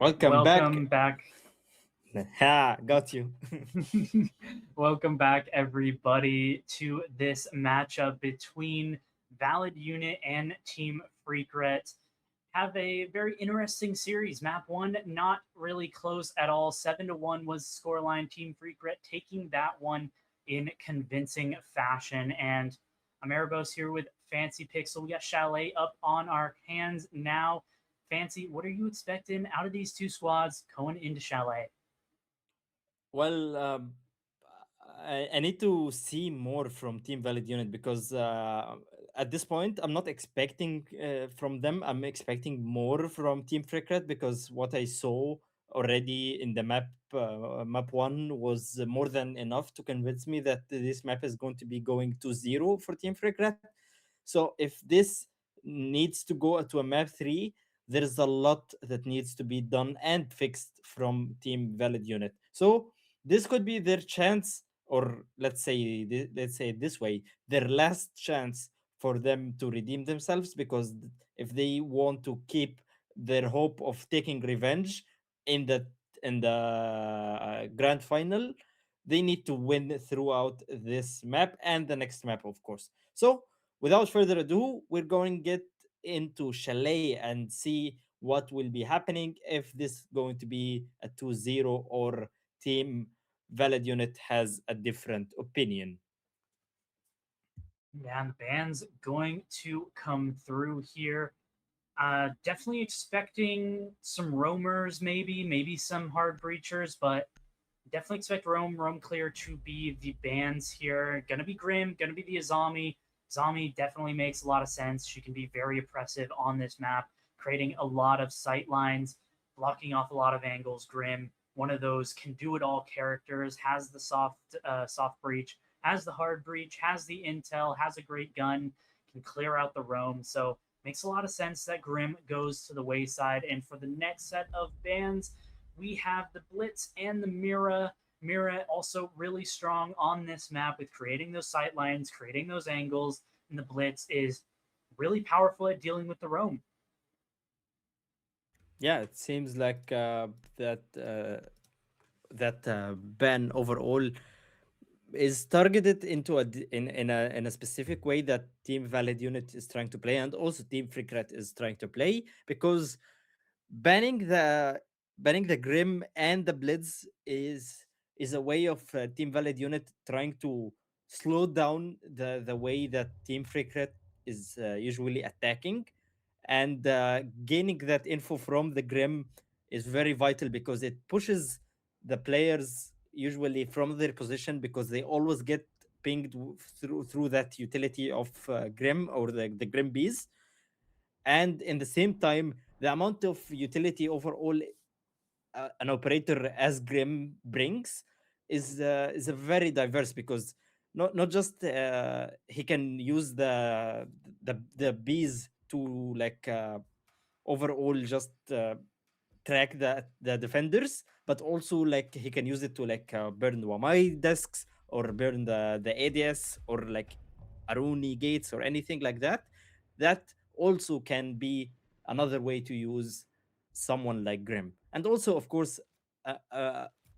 Speaker 1: Welcome back.
Speaker 2: Welcome back.
Speaker 1: Ha, got you.
Speaker 2: Welcome back, everybody, to this matchup between Valid Unit and Team Freakret. Have a very interesting series. Map one, not really close at all. 7-1 was scoreline. Team Freakret taking that one in convincing fashion. And I'm Erebos here with Fancy Pixel. We got Chalet up on our hands now. Fancy, what are you expecting out of these two squads going into Chalet?
Speaker 1: Well, I need to see more from Team Valid Unit because at this point, I'm not expecting from them. I'm expecting more from Team Freakret because what I saw already in the map one, was more than enough to convince me that this map is going to be going to zero for Team Freakret. So if this needs to go to a map three, there is a lot that needs to be done and fixed from Team Valid Unit. So this could be their chance, or let's say it this way, their last chance for them to redeem themselves, because if they want to keep their hope of taking revenge in the grand final, they need to win throughout this map and the next map, of course. So without further ado, we're going to get into Chalet and see what will be happening, if this is going to be a 2-0, or Team Valid Unit has a different opinion.
Speaker 2: Man, the band's going to come through here. Definitely expecting some roamers, maybe some hard breachers, but definitely expect Roam Clear to be the bans here. Gonna be Grim, gonna be the Azami. Azami definitely makes a lot of sense. She can be very oppressive on this map, creating a lot of sight lines, blocking off a lot of angles. Grim, one of those can do it all characters, has the soft breach, has the hard breach, has the intel, has a great gun, can clear out the roam. So makes a lot of sense that Grim goes to the wayside. And for the next set of bans, we have the Blitz and the Mira. Mira also really strong on this map with creating those sight lines, creating those angles, and the Blitz is really powerful at dealing with the roam.
Speaker 1: Yeah, it seems like that ban overall is targeted into in a specific way that Team Valid Unit is trying to play, and also Team Freakret is trying to play, because banning the banning the Grim and the Blitz is a way of Team Valid Unit trying to slow down the way that Team Freakret is usually attacking, and gaining that info from the Grim is very vital, because it pushes the players usually from their position, because they always get pinged through that utility of Grim, or the Grim bees. And in the same time, the amount of utility overall an operator as Grim brings is a very diverse, because not just he can use the bees to like overall just track the defenders, but also like he can use it to like burn Wamai desks, or burn the ADS, or like Aruni gates, or anything like that. That also can be another way to use someone like Grim. And also, of course,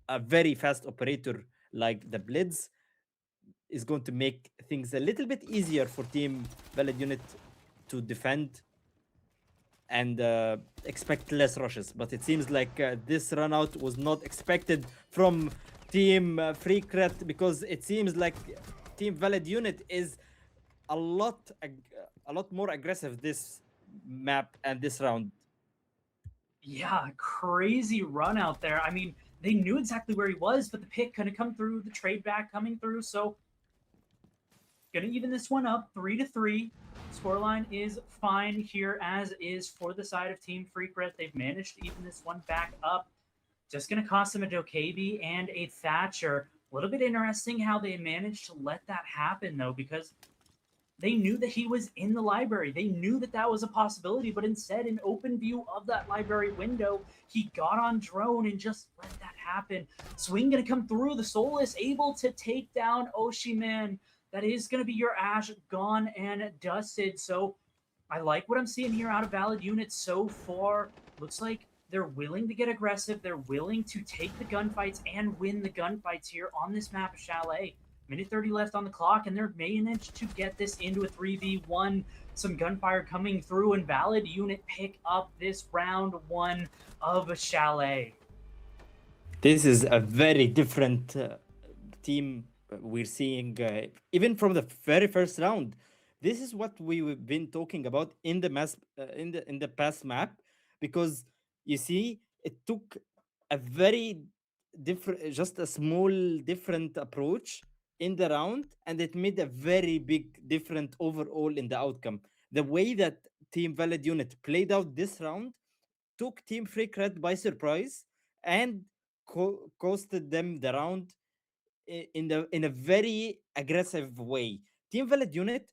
Speaker 1: a very fast operator like the Blitz is going to make things a little bit easier for Team Valid Unit to defend, and expect less rushes. But it seems like this run out was not expected from Team Freakret, because it seems like Team Valid Unit is a lot a lot more aggressive this map and this round.
Speaker 2: Yeah, crazy run out there. I mean, they knew exactly where he was, but the pick couldn't come through, the trade back coming through. So gonna even this one up 3-3. Scoreline is fine here, as is for the side of Team Freakret. They've managed to even this one back up. Just going to cost them a Dokebi and a Thatcher. A little bit interesting how they managed to let that happen, though, because they knew that he was in the library. They knew that that was a possibility, but instead, in open view of that library window, he got on drone and just let that happen. Swing going to come through. The Soul is able to take down Oshiman. That is going to be your Ash gone and dusted. So I like what I'm seeing here out of Valid Units so far. Looks like They're willing to get aggressive. They're willing to take the gunfights and win the gunfights here on this map of Chalet. Minute 30 left on the clock, and they're managed to get this into a 3v1. Some gunfire coming through, and Valid Unit pick up this round one of Chalet.
Speaker 1: This is a very different team we're seeing, even from the very first round. This is what we've been talking about in the in the past map, because you see, it took a very different, just a small different approach in the round, and it made a very big different overall in the outcome. The way that Team Valid Unit played out this round took Team Freakret by surprise and costed them the round in a very aggressive way. Team Valid Unit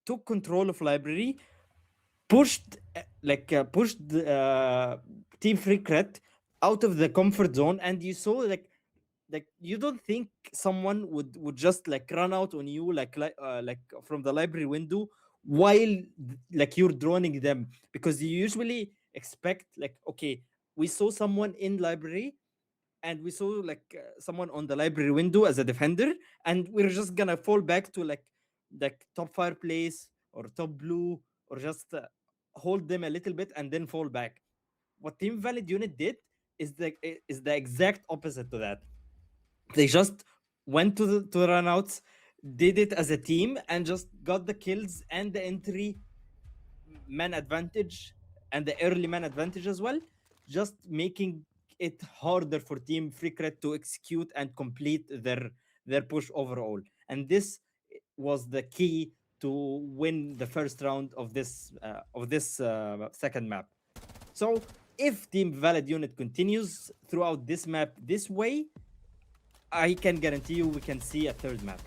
Speaker 1: took control of library, pushed pushed Team Freakret out of the comfort zone, and you saw like you don't think someone would just like run out on you like from the library window while like you're droning them, because you usually expect like, okay, we saw someone in library and we saw someone on the library window as a defender, and we're just gonna fall back to like top fireplace or top blue, or just hold them a little bit and then fall back. What Team Valid Unit did is the exact opposite to that. They just went to the runouts, did it as a team, and just got the kills and the entry man advantage and the early man advantage as well, just making it harder for Team Freakret to execute and complete their push overall. And this was the key to win the first round of this second map. So if Team Valid Unit continues throughout this map this way, I can guarantee you we can see a third map.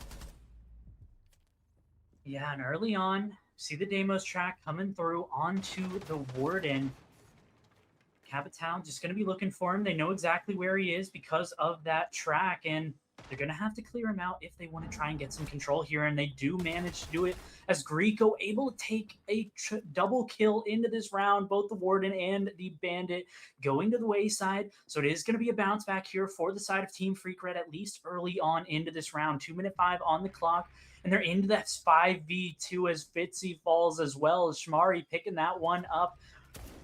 Speaker 2: Yeah, and early on, see the Deimos track coming through onto the Warden. Cabot just going to be looking for him. They know exactly where he is because of that track, and they're going to have to clear him out if they want to try and get some control here, and they do manage to do it as Greco able to take a double kill into this round, both the Warden and the Bandit going to the wayside. So it is going to be a bounce back here for the side of Team Freakret, at least early on into this round. 2 minute 5 on the clock, and they're into that 5v2 as Fitzy falls, as well as Shmari picking that one up,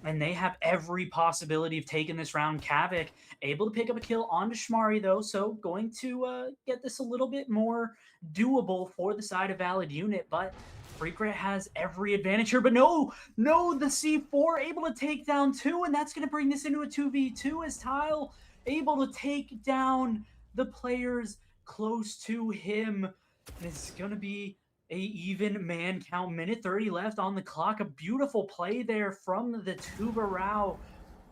Speaker 2: and they have every possibility of taking this round. Kavik able to pick up a kill onto Shmari, though, so going to get this a little bit more doable for the side of Valid Unit, but Freakret has every advantage here, but no, the C4 able to take down two, and that's going to bring this into a 2v2 as Tile able to take down the players close to him. And it's going to be a even man count. Minute 30 left on the clock. A beautiful play there from the Tubarao.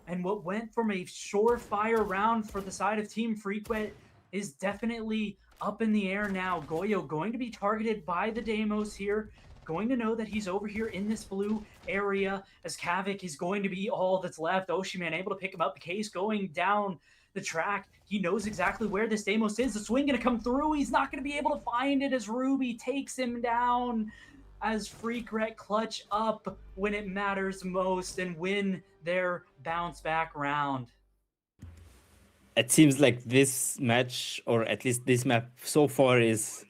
Speaker 2: And what went from a surefire round for the side of Team Freakret is definitely up in the air now. Goyo going to be targeted by the Deimos here. Going to know that he's over here in this blue area, as Kavik is going to be all that's left. Oshiman able to pick him up. The case going down the track. He knows exactly where this Deimos is. The swing going to come through. He's not going to be able to find it as Ruby takes him down, as Freakret clutch up when it matters most and win their bounce back round.
Speaker 1: It seems like this match, or at least this map so far, is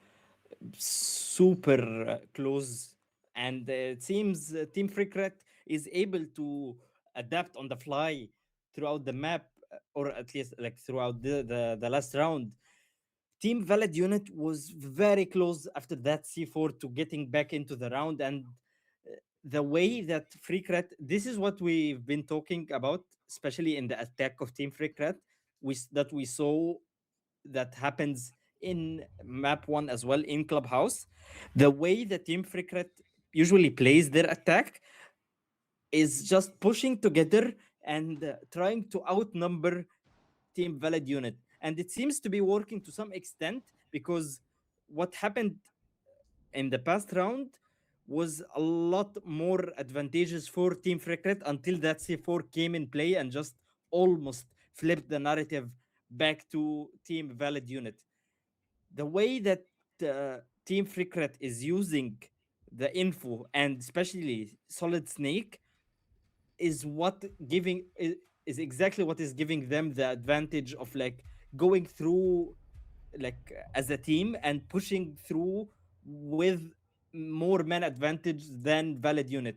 Speaker 1: super close, and it seems Team Freakret is able to adapt on the fly throughout the map, or at least like throughout the last round. Team Valid Unit was very close after that C4 to getting back into the round, and the way that Freakret, this is what we've been talking about, especially in the attack of Team Freakret, that we saw that happens in map one as well in Clubhouse. The way that Team Freakret usually plays their attack is just pushing together and trying to outnumber Team Valid Unit. And it seems to be working to some extent, because what happened in the past round was a lot more advantageous for Team Freakret until that C4 came in play and just almost flipped the narrative back to Team Valid Unit. The way that Team Freakret is using the info, and especially Solid Snake, is what is exactly what is giving them the advantage of like going through like as a team and pushing through with more man advantage than valid unit.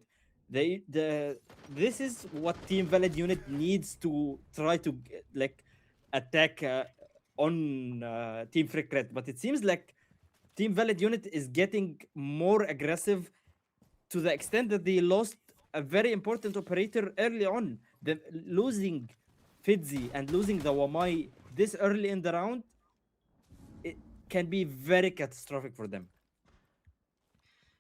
Speaker 1: The This is what team valid unit needs to try to like attack on team Freakret, but it seems like team valid unit is getting more aggressive to the extent that they lost a very important operator early on. The losing Fidzi and losing the Wamai this early in the round, it can be very catastrophic for them.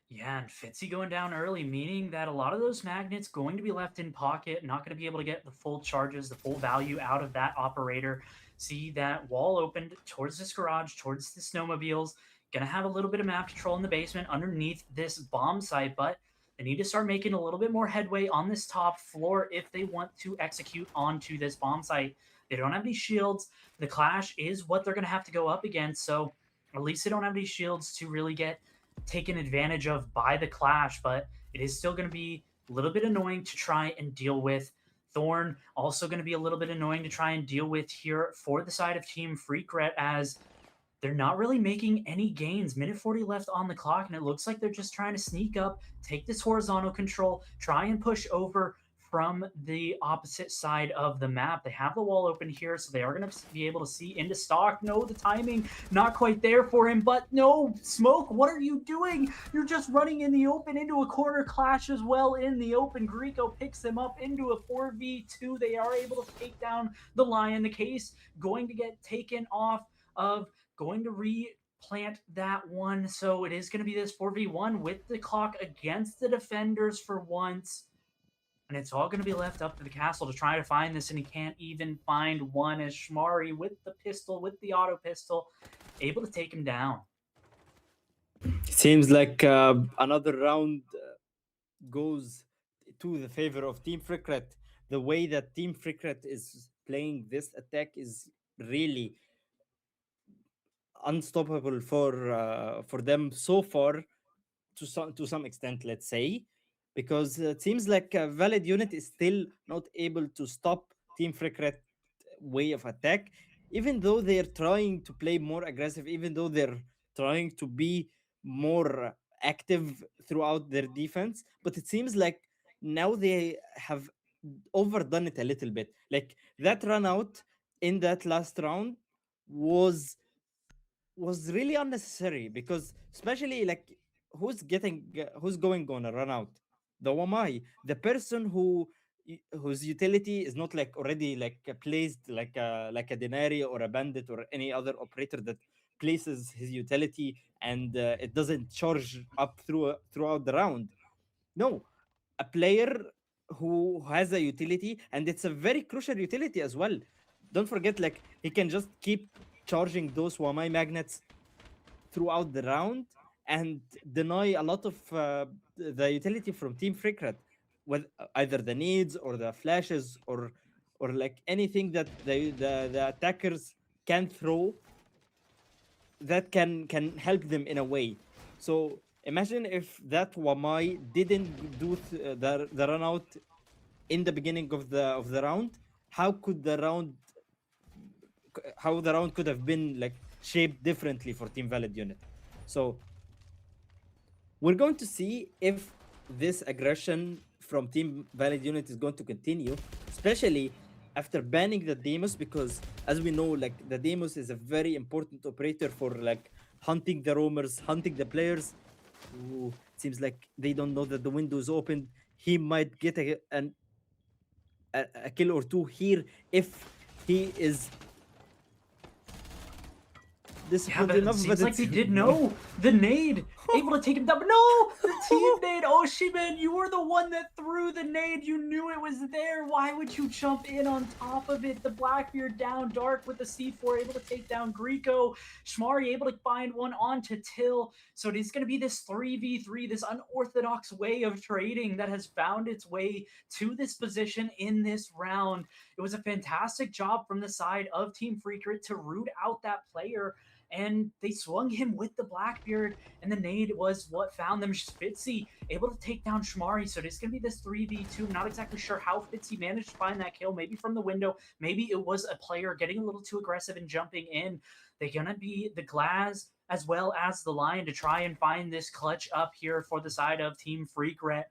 Speaker 2: Yeah, and Fitzy going down early, meaning that a lot of those magnets going to be left in pocket, not going to be able to get the full charges, the full value out of that operator. See that wall opened towards this garage, towards the snowmobiles. Going to have a little bit of map control in the basement underneath this bomb site, but they need to start making a little bit more headway on this top floor if they want to execute onto this bomb site. They don't have any shields. The Clash is what they're going to have to go up against, so at least they don't have any shields to really get taken advantage of by the Clash, but it is still going to be a little bit annoying to try and deal with. Thorn also going to be a little bit annoying to try and deal with here for the side of Team Freakret, as they're not really making any gains. Minute 40 left on the clock, and it looks like they're just trying to sneak up, take this horizontal control, try and push over from the opposite side of the map. They have the wall open here, so they are going to be able to see into stock. No, the timing not quite there for him, but no, Smoke, what are you doing? You're just running in the open into a corner clash as well in the open. Greco picks them up into a 4v2. They are able to take down the Lion. The case going to get taken off of, going to replant that one. So it is going to be this 4v1 with the clock against the defenders for once. And it's all going to be left up to the castle to try to find this, and he can't even find one, as Shmari with the pistol, with the auto pistol, able to take him down.
Speaker 1: Seems like another round goes to the favor of Team Freakret. The way that Team Freakret is playing this attack is really unstoppable for them so far, to some extent, let's say, because it seems like a valid unit is still not able to stop Team Freakret way of attack, even though they're trying to play more aggressive, even though they're trying to be more active throughout their defense. But it seems like now they have overdone it a little bit. Like that run out in that last round was really unnecessary, because especially like who's going on a run out? The Wamai, the person whose utility is not like already like placed like a Denari or a Bandit or any other operator that places his utility and it doesn't charge up throughout the round. No, a player who has a utility, and it's a very crucial utility as well. Don't forget, like he can just keep charging those Wamai magnets throughout the round and deny a lot of the utility from Team Freakret, with either the needs or the flashes or like anything that the attackers can throw that can help them in a way. So imagine if that Wamai didn't do the run out in the beginning of the round. How could the round how the round could have been like shaped differently for Team Valid unit? So we're going to see if this aggression from Team Valid unit is going to continue, especially after banning the Demos, because as we know, like the Demos is a very important operator for like hunting the roamers, hunting the players. Ooh, it seems like they don't know that the window is open. He might get a kill or two here if he is
Speaker 2: Yeah,
Speaker 1: disciplined
Speaker 2: but it
Speaker 1: enough, but
Speaker 2: seems like
Speaker 1: it's
Speaker 2: they did
Speaker 1: no.
Speaker 2: know the nade, able to take him down. But no, the team nade. Oh, Shiman, you were the one that threw the nade. You knew it was there. Why would you jump in on top of it? The Blackbeard down dark with the C4, able to take down Greco. Shmari able to find one onto Till. So it is going to be this 3v3, this unorthodox way of trading that has found its way to this position in this round. It was a fantastic job from the side of Team Freakret to root out that player, and they swung him with the Blackbeard, and the nade was what found them. Fitzy able to take down Shmari, so it's going to be this 3v2. Not exactly sure how Fitzy managed to find that kill, maybe from the window, maybe it was a player getting a little too aggressive and jumping in. They're going to be the Glaz as well as the Lion to try and find this clutch up here for the side of Team Freakret.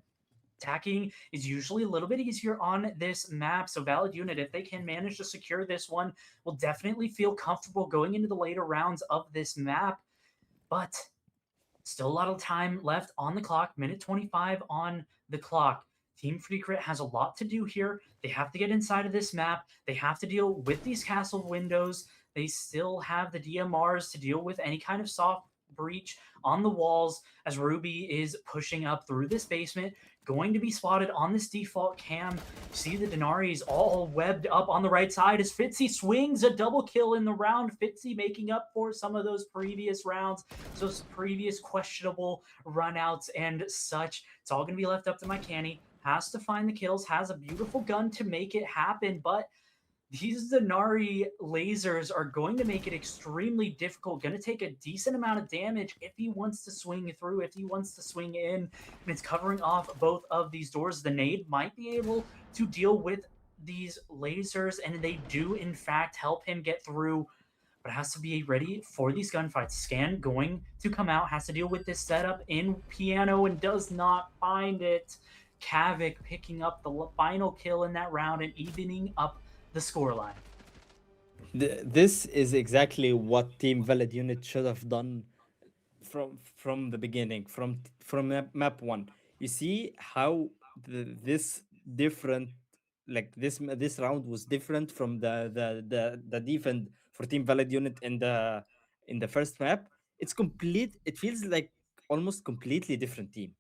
Speaker 2: Attacking is usually a little bit easier on this map, so Valid Unit, if they can manage to secure this one, will definitely feel comfortable going into the later rounds of this map. But still a lot of time left on the clock, minute 25 on the clock. Team Freakret has a lot to do here. They have to get inside of this map. They have to deal with these castle windows. They still have the DMRs to deal with any kind of soft breach on the walls as Ruby is pushing up through this basement, going to be spotted on this default cam. You see the Denaris all webbed up on the right side as Fitzy swings a double kill in the round. Fitzy making up for some of those previous rounds, those previous questionable runouts and such. It's all going to be left up to Mycani. Has to find the kills, has a beautiful gun to make it happen, but these Denari lasers are going to make it extremely difficult. Going to take a decent amount of damage if he wants to swing through, if he wants to swing in. And it's covering off both of these doors. The nade might be able to deal with these lasers, and they do, in fact, help him get through. But has to be ready for these gunfights. Scan going to come out, has to deal with this setup in piano and does not find it. Kavik picking up the final kill in that round and evening up the scoreline.
Speaker 1: This is exactly what Team Valid Unit should have done from the beginning, from map one. You see how this different, like this round was different from the defense for Team Valid Unit in the first map. It's complete. It feels like almost completely different team.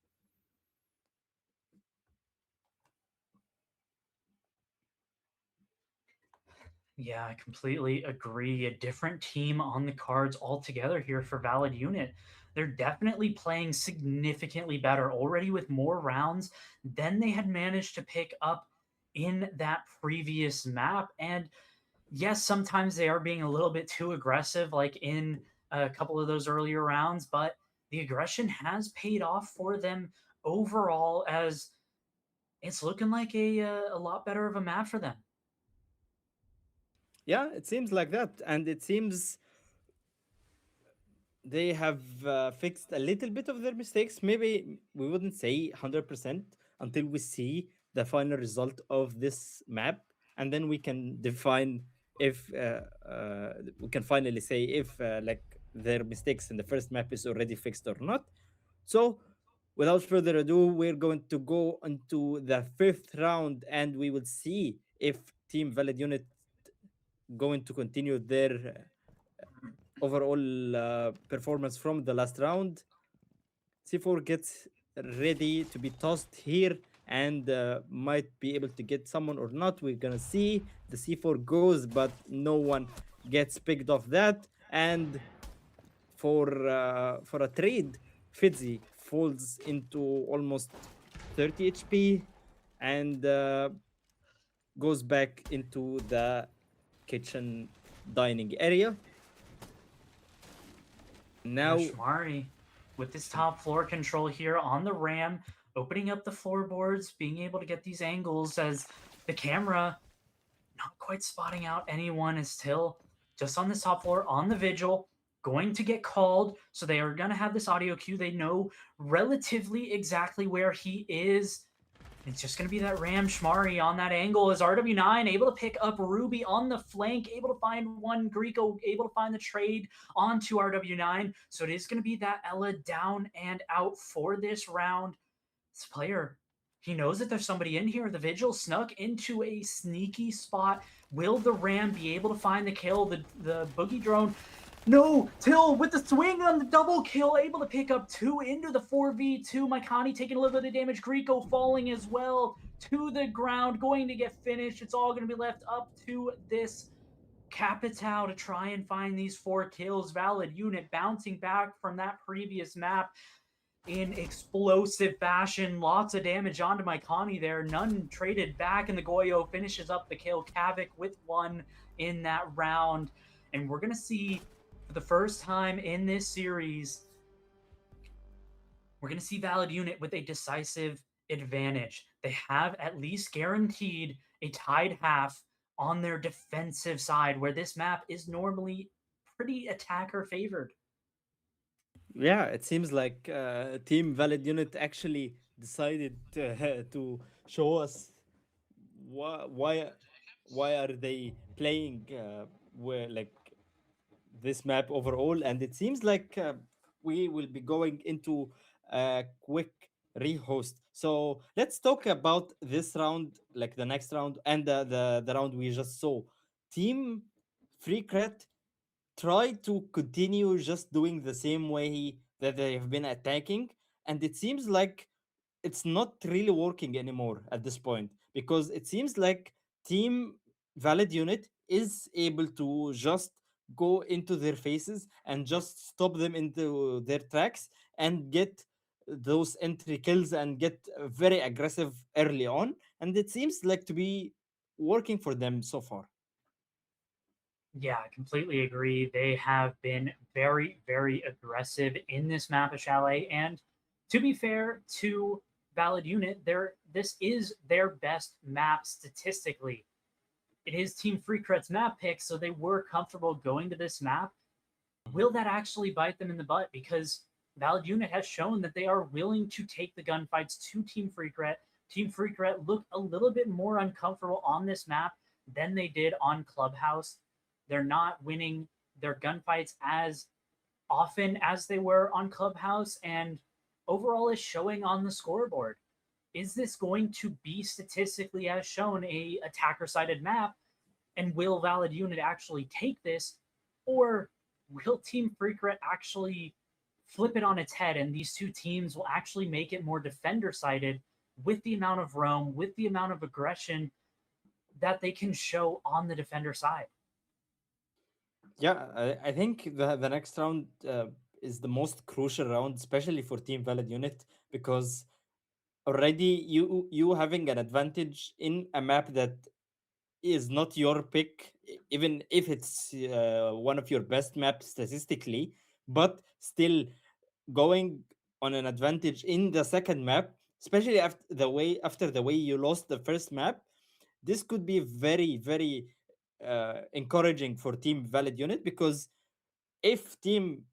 Speaker 2: Yeah, I completely agree. A different team on the cards altogether here for Valid Unit. They're definitely playing significantly better already with more rounds than they had managed to pick up in that previous map. And yes, sometimes they are being a little bit too aggressive, like in a couple of those earlier rounds, but the aggression has paid off for them overall as it's looking like a lot better of a map for them.
Speaker 1: Yeah, it seems like that, and it seems they have fixed a little bit of their mistakes. Maybe we wouldn't say 100% until we see the final result of this map, and then we can define if we can finally say if like their mistakes in the first map is already fixed or not. So, without further ado, we're going to go into the fifth round, and we will see if Team Valid Unit going to continue their overall performance from the last round. C4 gets ready to be tossed here and might be able to get someone or not. We're gonna see. The C4 goes, but no one gets picked off that. And for a trade, Fitzy falls into almost 30 HP and goes back into the kitchen dining area.
Speaker 2: Yeah,
Speaker 1: Now,
Speaker 2: Shmari with this top floor control here on the Ram, opening up the floorboards, being able to get these angles as the camera not quite spotting out anyone is still just on this top floor on the vigil, going to get called. So they are going to have this audio cue. They know relatively exactly where he is. It's just going to be that Ram Shmari on that angle as RW9 able to pick up Ruby on the flank, able to find one Greco, able to find the trade onto RW9. So it is going to be that Ella down and out for this round. This player, he knows that there's somebody in here. The Vigil snuck into a sneaky spot. Will the Ram be able to find the kill? The Boogie Drone, no, Till with the swing on the double kill, able to pick up two into the 4v2. Mycani taking a little bit of damage. Greco falling as well to the ground, going to get finished. It's all going to be left up to this Capitao to try and find these 4 kills. Valid Unit bouncing back from that previous map in explosive fashion. Lots of damage onto Mycani there. None traded back, and the Goyo finishes up the kill. Kavik with one in that round. And we're going to see For the first time in this series, we're going to see Valid Unit with a decisive advantage. They have at least guaranteed a tied half on their defensive side, where this map is normally pretty attacker favored.
Speaker 1: Yeah, it seems like Team Valid Unit actually decided to show us why why why are they playing where like this map overall, and it seems like we will be going into a quick rehost. So let's talk about this round, like the next round, and the round we just saw. Team Freakret try to continue just doing the same way that they have been attacking, and it seems like it's not really working anymore at this point, because it seems like Team Valid Unit is able to just go into their faces and just stop them into their tracks and get those entry kills and get very aggressive early on, and it seems like to be working for them so far.
Speaker 2: Yeah, I completely agree. They have been very, very aggressive in this map of Chalet. And to be fair to Valid Unit, this is their best map statistically. It is Team Freakret's map pick, so they were comfortable going to this map.
Speaker 1: Mhm.
Speaker 2: Will that actually bite them in the butt? Because Valid Unit has shown that they are willing to take the gunfights to Team Freakret. Team Freakret looked a little bit more uncomfortable on this map than they did on Clubhouse. They're not winning their gunfights as often as they were on Clubhouse, and overall is showing on the scoreboard. Is this going to be statistically as shown a attacker sided map, and will Valid Unit actually take this, or will Team Freakret actually flip it on its head and these two teams will actually make it more defender sided with the amount of roam, with the amount of aggression that they can show on the defender side?
Speaker 1: Yeah, I think the next round is the most crucial round, especially for Team Valid Unit, because already you having an advantage in a map that is not your pick, even if it's one of your best maps statistically, but still going on an advantage in the second map, especially after the way you lost the first map. This could be very, very encouraging for Team Valid Unit, because if Team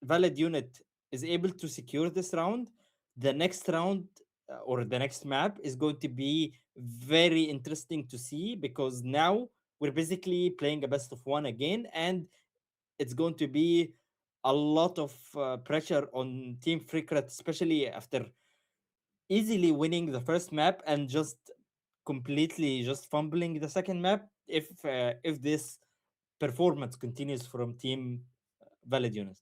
Speaker 1: Valid Unit is able to secure this round, the next round or the next map is going to be very interesting to see, because now we're basically playing a best of one again, and it's going to be a lot of pressure on Team Freakret, especially after easily winning the first map and just completely just fumbling the second map. If this performance continues from Team Valid Unit.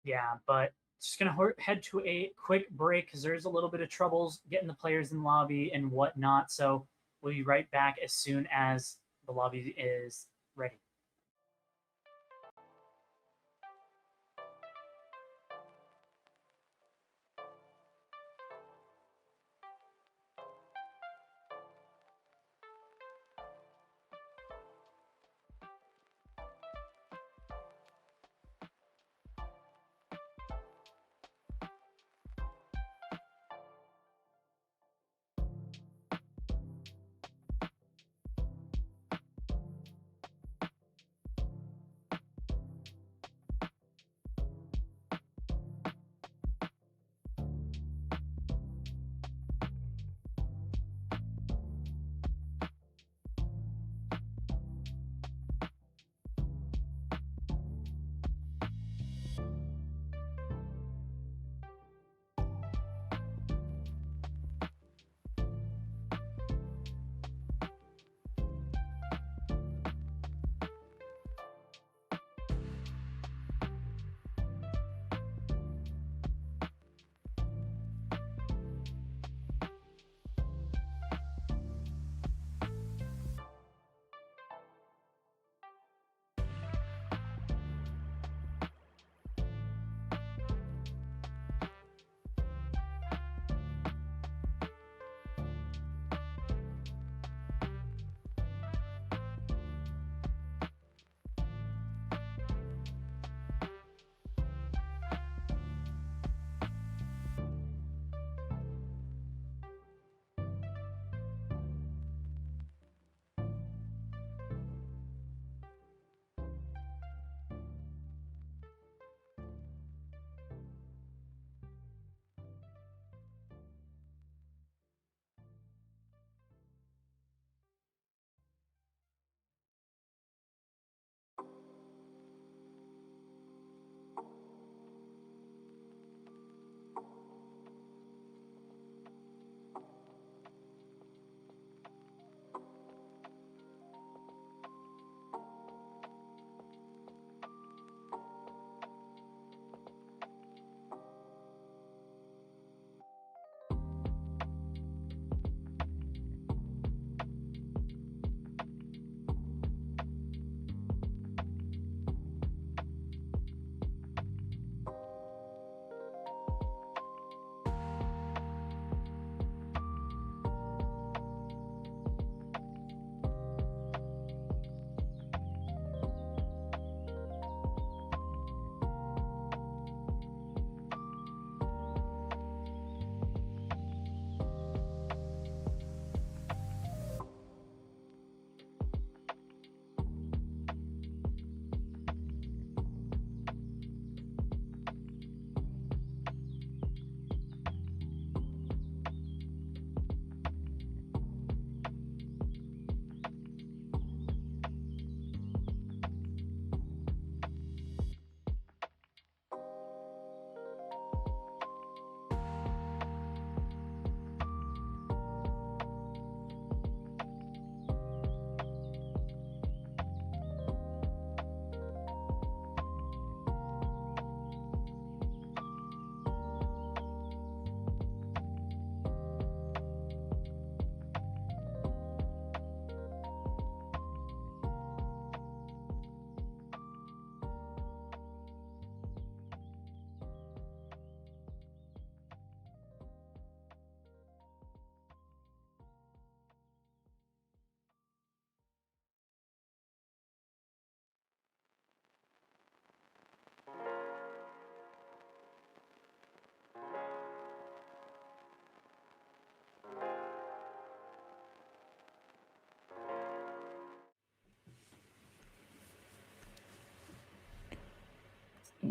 Speaker 2: Yeah, but just gonna head to a quick break because there's a little bit of troubles getting the players in the lobby and whatnot. So we'll be right back as soon as the lobby is ready.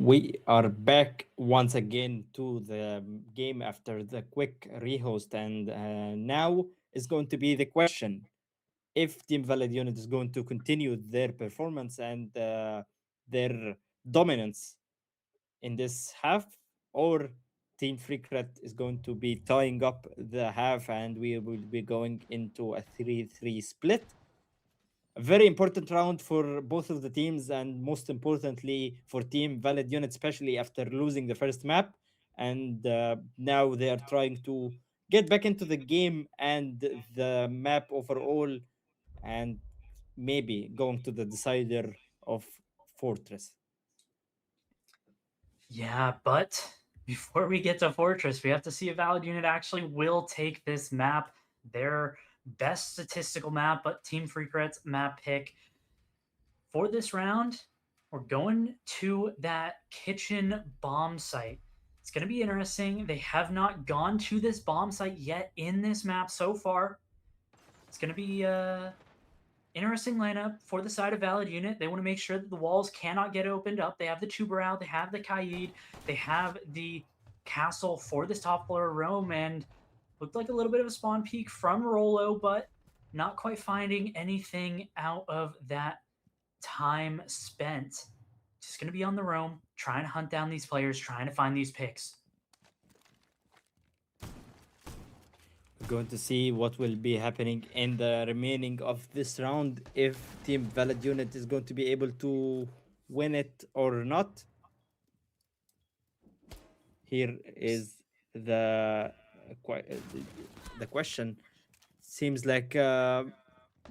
Speaker 1: We are back once again to the game after the quick rehost, and now is going to be the question if Team Valid Unit is going to continue their performance and their dominance in this half, or Team Freakret is going to be tying up the half and we will be going into a 3-3 split. A very important round for both of the teams, and most importantly for Team Valid Unit, especially after losing the first map. And now they are trying to get back into the game and the map overall, and maybe going to the decider of Fortress.
Speaker 2: Yeah, but before we get to Fortress, we have to see if Valid Unit actually will take this map, their best statistical map, but Team Freakret's map pick for this round. We're going to that kitchen bomb site. It's going to be interesting. They have not gone to this bomb site yet in this map so far. It's going to be interesting lineup for the side of Valid Unit. They want to make sure that the walls cannot get opened up. They have the Tuberal, they have the Kaid, they have the castle for this top floor roam, and looked like a little bit of a spawn peak from Rolo, but not quite finding anything out of that time spent. Just going to be on the roam, trying to hunt down these players, trying to find these picks.
Speaker 1: We're going to see what will be happening in the remaining of this round, if Team Valid Unit is going to be able to win it or not. Here is the the question. Seems like the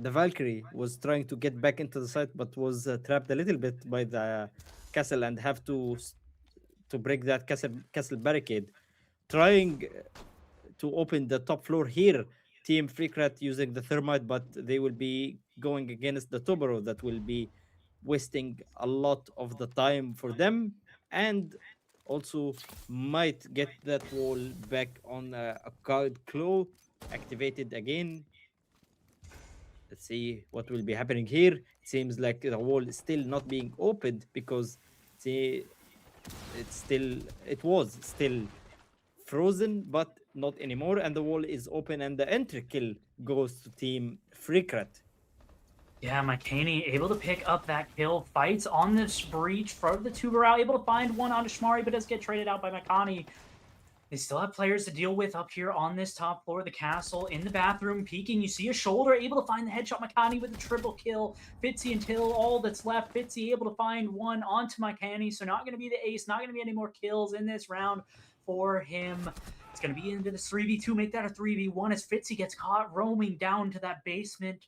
Speaker 1: Valkyrie was trying to get back into the site, but was trapped a little bit by the castle and have to to break that castle barricade. Trying to open the top floor here. Team Freakrat using the thermite, but they will be going against the Toboro that will be wasting a lot of the time for them, and also might get that wall back on a card claw activated again. Let's see what will be happening here. It seems like the wall is still not being opened because see, it was still frozen, but not anymore, and the wall is open, and the entry kill goes to Team Freakrat.
Speaker 2: Yeah, Makani able to pick up that kill, fights on this breach for the Tuberal, able to find one on Shmari, but does get traded out by Makani. They still have players to deal with up here on this top floor of the castle. In the bathroom, peeking. You see a shoulder, able to find the headshot. Makani with a triple kill. Fitzy until all that's left. Fitzy able to find one onto Makani. So not going to be the ace. Not going to be any more kills in this round for him. It's going to be into the 3v2. Make that a 3v1 as Fitzy gets caught roaming down to that basement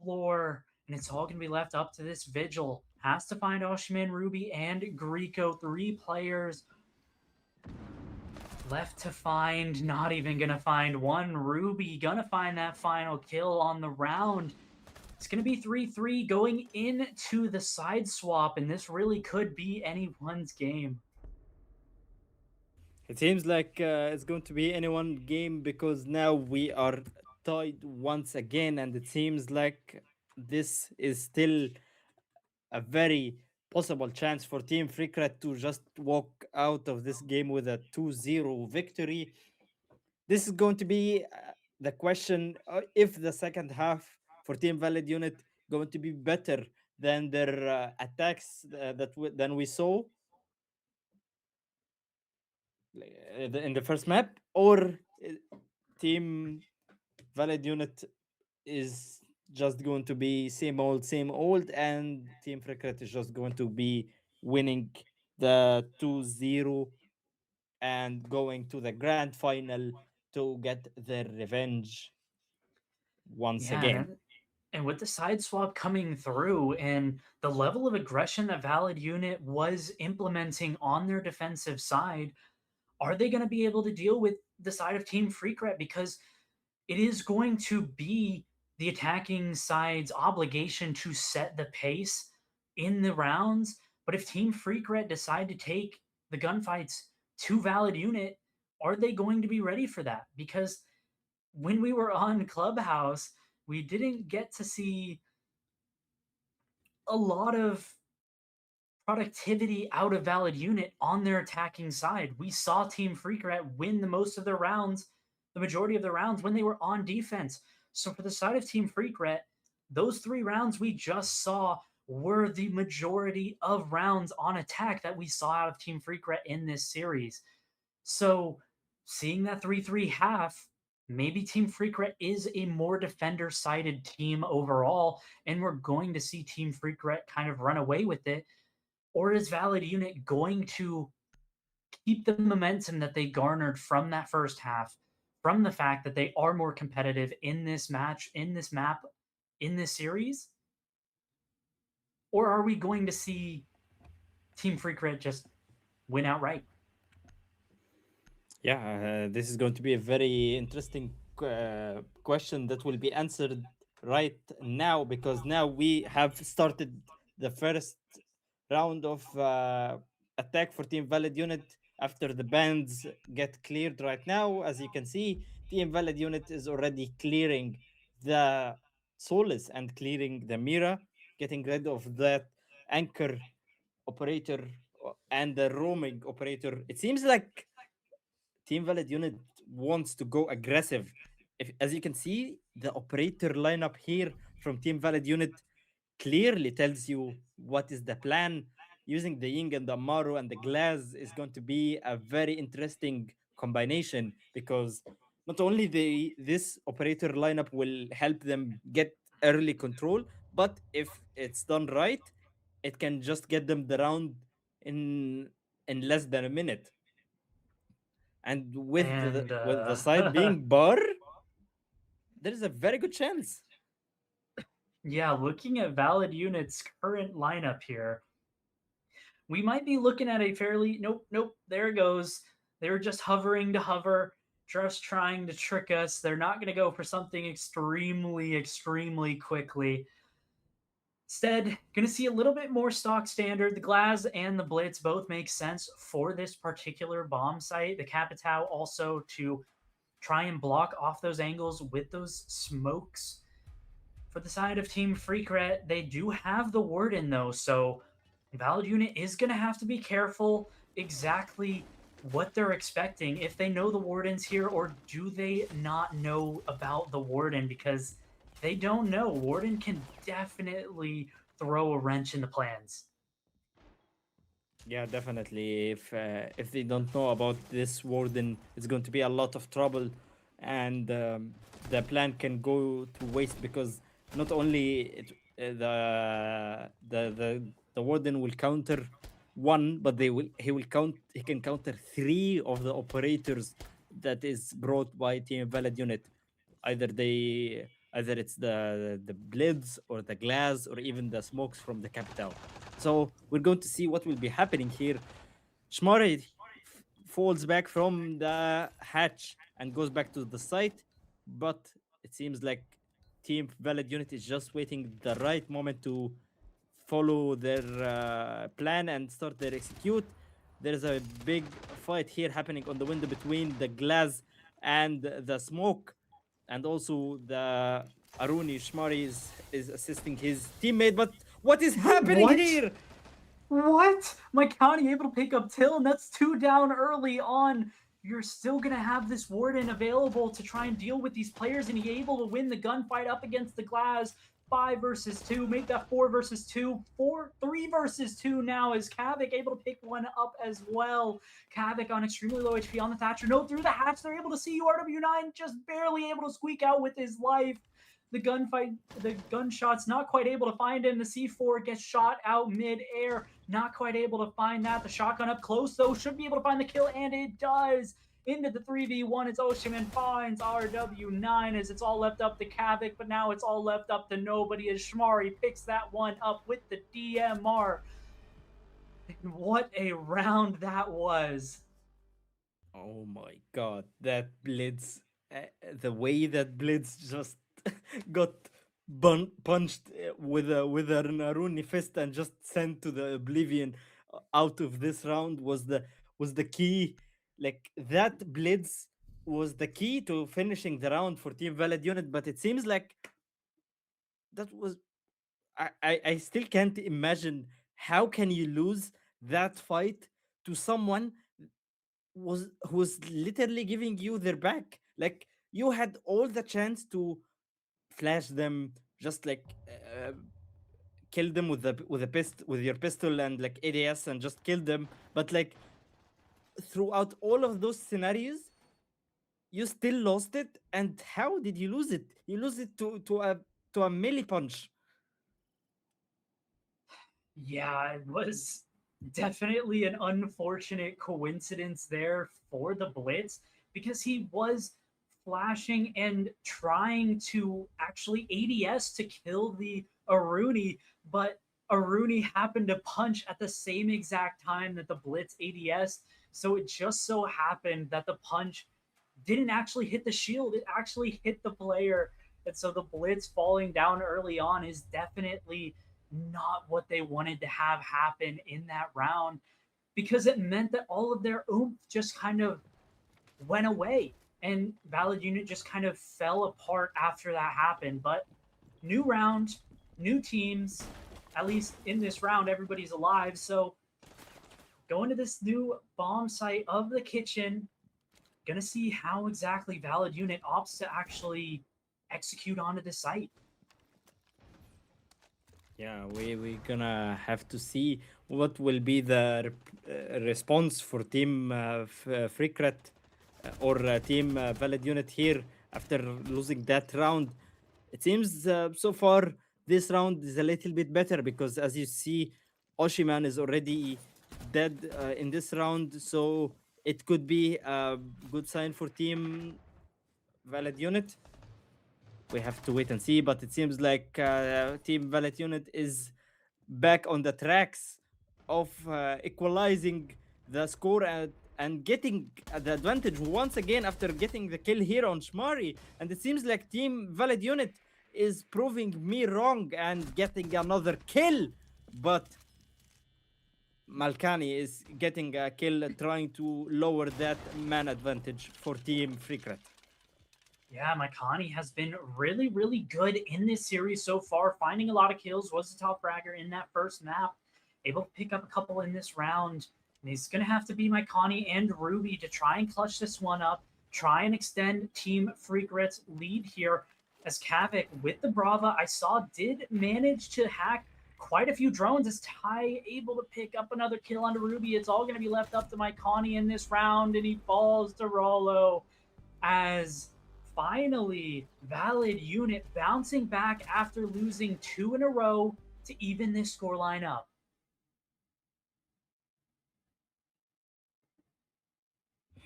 Speaker 2: floor. And it's all going to be left up to this Vigil. Has to find Oshiman, Ruby, and Greco. 3 players left to find, not even gonna find one. Ruby gonna find that final kill on the round. It's gonna be 3-3 going into the side swap, and this really could be anyone's game.
Speaker 1: It seems like it's going to be anyone game because now we are tied once again, and it seems like this is still a very possible chance for Team Freakrat to just walk out of this game with a 2-0 victory. This is going to be the question, if the second half for Team Valid Unit going to be better than their attacks than we saw in the first map, or Team Valid Unit is just going to be same old, and Team Freakret is just going to be winning the 2-0 and going to the grand final to get their revenge once
Speaker 2: Yeah,
Speaker 1: again.
Speaker 2: and with the side swap coming through and the level of aggression that Valid Unit was implementing on their defensive side, are they going to be able to deal with the side of Team Freakret? Because it is going to be the attacking side's obligation to set the pace in the rounds. But if Team Freakret decide to take the gunfights to Valid Unit, are they going to be ready for that? Because when we were on Clubhouse, we didn't get to see a lot of productivity out of Valid Unit on their attacking side. We saw Team Freakret win the most of their rounds, the majority of their rounds when they were on defense. So for the side of Team Freakret, those 3 rounds we just saw were the majority of rounds on attack that we saw out of Team Freakret in this series. So seeing that 3-3 half, maybe Team Freakret is a more defender sided team overall, and we're going to see Team Freakret kind of run away with it. Or is Valid Unit going to keep the momentum that they garnered from that first half, from the fact that they are more competitive in this match, in this map, in this series? Or are we going to see Team Freakret just win outright?
Speaker 1: Yeah, this is going to be a very interesting question that will be answered right now, because now we have started the first round of attack for Team Valid Unit after the bans get cleared right now. As you can see, Team Valid Unit is already clearing the Solus and clearing the Mira, getting rid of that anchor operator and the roaming operator. It seems like Team Valid Unit wants to go aggressive. If, as you can see, the operator lineup here from Team Valid Unit clearly tells you what is the plan. Using the Ying and the Amaru and the Glass is going to be a very interesting combination, because not only this operator lineup will help them get early control, but if it's done right, it can just get them the round in less than a minute. And
Speaker 2: And
Speaker 1: with the side being bar, there is a very good chance.
Speaker 2: yeah, looking at Valid Unit's current lineup here, we might be looking at a fairly nope, there it goes. They're just hovering to hover, just trying to trick us. They're not going to go for something extremely quickly. Instead, going to see a little bit more stock standard. The Glass and the Blitz both make sense for this particular bomb site. The Capitao also to try and block off those angles with those smokes. For the side of Team Freakret, they do have the Warden though, so Valid Unit is going to have to be careful exactly what they're expecting. If they know the Warden's here, or do they not know about the Warden? Because if they don't know, Warden can definitely throw a wrench in the plans.
Speaker 1: Yeah, definitely. If they don't know about this warden, it's going to be a lot of trouble, and the plan can go to waste, because not only the warden will counter one, but he can counter three of the operators that is brought by Team Valid Unit. Either it's the blades or the glass or even the smokes from the capital. So we're going to see what will be happening here. Shmari falls back from the hatch and goes back to the site, but it seems like Team Valid Unit is just waiting the right moment to follow their plan and start their execute. There's a big fight here happening on the window between the glass and the smoke, and also the Aruni Shmari is assisting his teammate. But what is happening
Speaker 2: What?
Speaker 1: here?
Speaker 2: What? My county able to pick up Till, and that's 2 down early on. You're still going to have this Warden available to try and deal with these players, and he able to win the gunfight up against the Glass. 5 versus 2, make that 4 versus 2, 3 versus 2 now, is Kavik able to pick one up as well. Kavik on extremely low HP on the Thatcher. No, through the hatch, they're able to see URW9, just barely able to squeak out with his life. The gunfight, the gunshots, not quite able to find him. The C4 gets shot out mid-air, not quite able to find that. The shotgun up close, though, should be able to find the kill, and it does. Into the 3v1, it's Oshiman finds RW9 as it's all left up to Kavik, but now it's all left up to nobody as Shmari picks that one up with the DMR. And what a round that was.
Speaker 1: Oh my god, that Blitz, the way that Blitz just got punched with a Naruni fist and just sent to the oblivion out of this round was the key. Like that Blitz was the key to finishing the round for Team Valid Unit, but it seems like that was I still can't imagine How can you lose that fight to someone who's literally giving you their back? Like, you had all the chance to flash them, just like kill them with with your pistol and like ADS, and just kill them. But like, throughout all of those scenarios, you still lost it. And how did you lose it? You lose it to a melee punch.
Speaker 2: Yeah, it was definitely an unfortunate coincidence there for the Blitz because he was flashing and trying to actually ADS to kill the Aruni, but Aruni happened to punch at the same exact time that the Blitz ADS. So it just so happened that the punch didn't actually hit the shield, it actually hit the player. And so the Blitz falling down early on is definitely not what they wanted to have happen in that round because it meant that all of their oomph just kind of went away and Valid Unit just kind of fell apart after that happened. But new round, new teams, at least in this round, everybody's alive. So going to this new bomb site of the kitchen, gonna see how exactly Valid Unit opts to actually execute onto the site.
Speaker 1: Yeah, we're gonna have to see what will be the response for Team Freakret or Team Valid Unit here after losing that round. It seems so far this round is a little bit better because, as you see, Oshiman is already dead in this round, so it could be a good sign for Team Valid Unit. We have to wait and see, but it seems like Team Valid Unit is back on the tracks of equalizing the score and getting the advantage once again after getting the kill here on Shmari. And it seems like Team Valid Unit is proving me wrong and getting another kill. But Malkani is getting a kill, trying to lower that man advantage for Team Freakret.
Speaker 2: Yeah, Maikani has been really, really good in this series so far, finding a lot of kills, was the top fragger in that first map, able to pick up a couple in this round. And he's going to have to be Maikani and Ruby to try and clutch this one up, try and extend Team Freakret's lead here. As Kavik with the Brava, I saw did manage to hack quite a few drones. As Ty able to pick up another kill onto Ruby, it's all going to be left up to Maikani in this round, and he falls to Rollo as finally Valid Unit bouncing back after losing two in a row to even this scoreline up.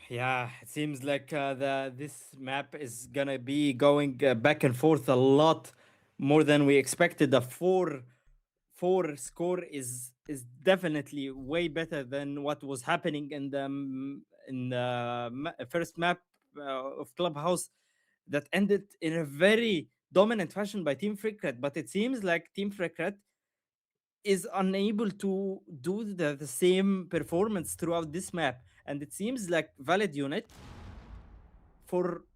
Speaker 1: Yeah, it seems like the this map is gonna be going back and forth a lot more than we expected. The four score is definitely way better than what was happening in the first map of Clubhouse that ended in a very dominant fashion by Team Freakret. But it seems like Team Freakret is unable to do the same performance throughout this map, and it seems like Valid Unit for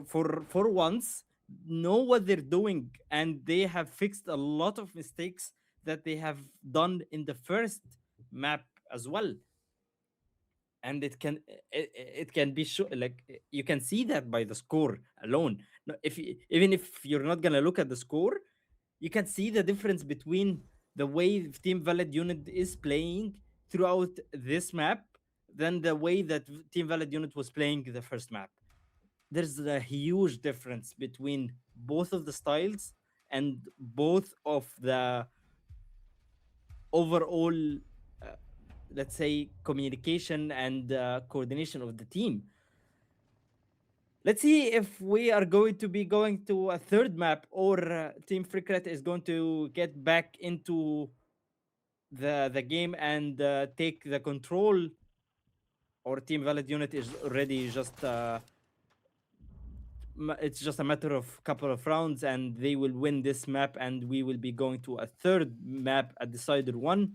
Speaker 1: for once know what they're doing, and they have fixed a lot of mistakes that they have done in the first map as well. And it can be like you can see that by the score alone. No, if even if you're not gonna look at the score, you can see the difference between the way Team Valid Unit is playing throughout this map than the way that Team Valid Unit was playing the first map. There's a huge difference between both of the styles and both of the overall, uh, let's say, communication and coordination of the team. Let's see if we are going to be going to a third map, or Team Freakret is going to get back into the game and take the control, or Team Valid Unit is already just it's just a matter of couple of rounds and they will win this map, and we will be going to a third map, a decider one.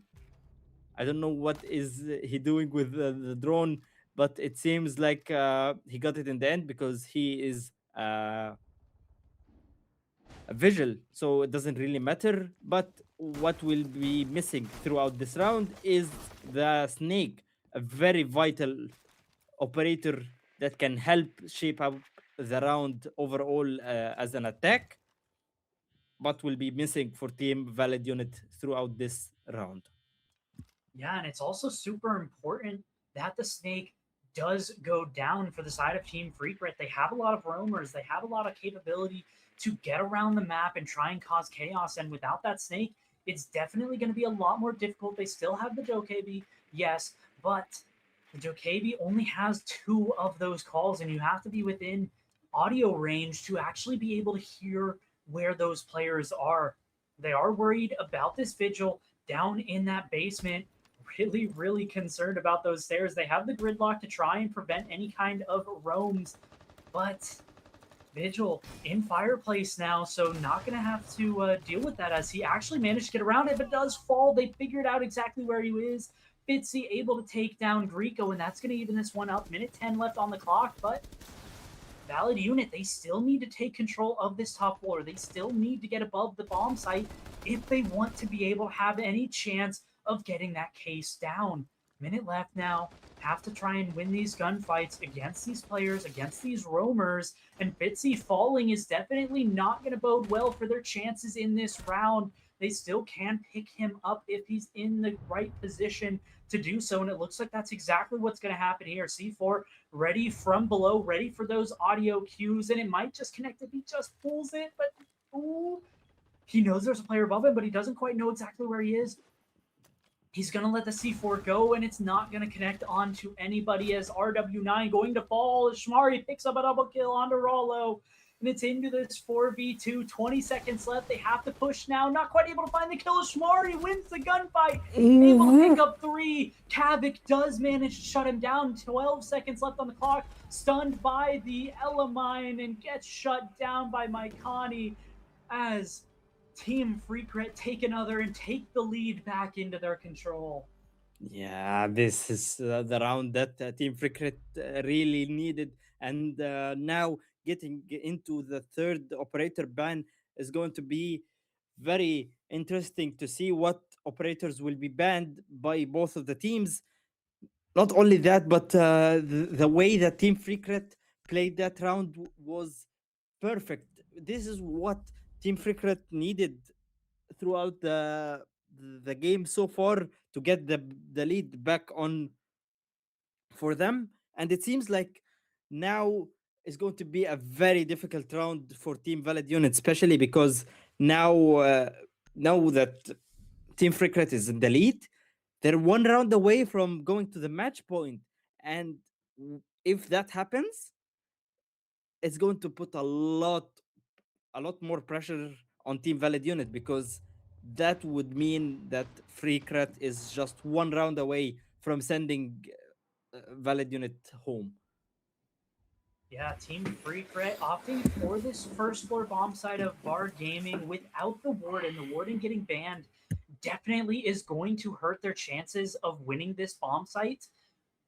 Speaker 1: I don't know what is he doing with the drone, but it seems like he got it in the end because he is a visual, so it doesn't really matter. But what will be missing throughout this round is the snake, a very vital operator that can help shape up the round overall as an attack, but will be missing for Team Valid Unit throughout this round.
Speaker 2: Yeah, and it's also super important that the snake does go down for the side of Team Freakret. They have a lot of roamers, they have a lot of capability to get around the map and try and cause chaos. And without that snake, it's definitely going to be a lot more difficult. They still have the Dokebi, yes, but the Dokebi only has two of those calls, and you have to be within audio range to actually be able to hear where those players are. They are worried about this vigil down in that basement, really, really concerned about those stairs. They have the gridlock to try and prevent any kind of roams, but Vigil in fireplace now, so not going to have to deal with that as he actually managed to get around it, but does fall. They figured out exactly where he is. Fitzy able to take down Greco, and that's going to even this one up. Minute 10 left on the clock, but Valid Unit, they still need to take control of this top floor. They still need to get above the bomb site if they want to be able to have any chance of getting that case down. Minute left now. Have to try and win these gunfights against these players, against these roamers, and Fitzy falling is definitely not going to bode well for their chances in this round. They still can pick him up if he's in the right position to do so, and it looks like that's exactly what's going to happen here. C4 ready from below, ready for those audio cues, and it might just connect if he just pulls it, but ooh, he knows there's a player above him, but he doesn't quite know exactly where he is. He's going to let the C4 go, and it's not going to connect onto anybody as RW9 going to fall. Shmari picks up a double kill onto Rollo, and it's into this 4v2. 20 seconds left. They have to push now. Not quite able to find the kill. Shmari wins the gunfight, able to pick up three. Kavik does manage to shut him down. 12 seconds left on the clock. Stunned by the Elamine and gets shut down by Maikani as Team Freakret take another and take the lead back into their control.
Speaker 1: Yeah, this is the round that Team Freakret really needed. And now getting into the third operator ban is going to be very interesting to see what operators will be banned by both of the teams. Not only that, but the way that Team Freakret played that round was perfect. This is what Team Freakret needed throughout the game so far to get the lead back on for them. And it seems like now is going to be a very difficult round for Team Valid Unit, especially because now now that Team Freakret is in the lead, they're one round away from going to the match point. And if that happens, it's going to put a lot more pressure on Team Valid Unit, because that would mean that Freakret is just one round away from sending Valid Unit home.
Speaker 2: Yeah, Team Freakret opting for this first floor bomb site of Bar Gaming without the Warden. The Warden getting banned definitely is going to hurt their chances of winning this bomb site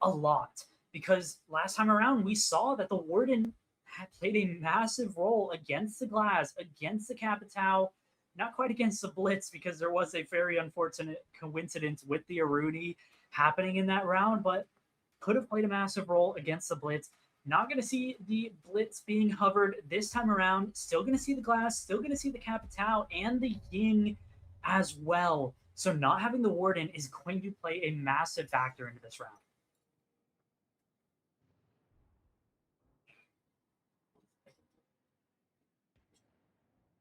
Speaker 2: a lot. Because last time around, we saw that the Warden had played a massive role against the Glass, against the Capitao, not quite against the Blitz, because there was a very unfortunate coincidence with the Aruni happening in that round, but could have played a massive role against the Blitz. Not going to see the Blitz being hovered this time around. Still going to see the Glass, still going to see the Capitao and the Ying as well. So not having the Warden is going to play a massive factor into this round.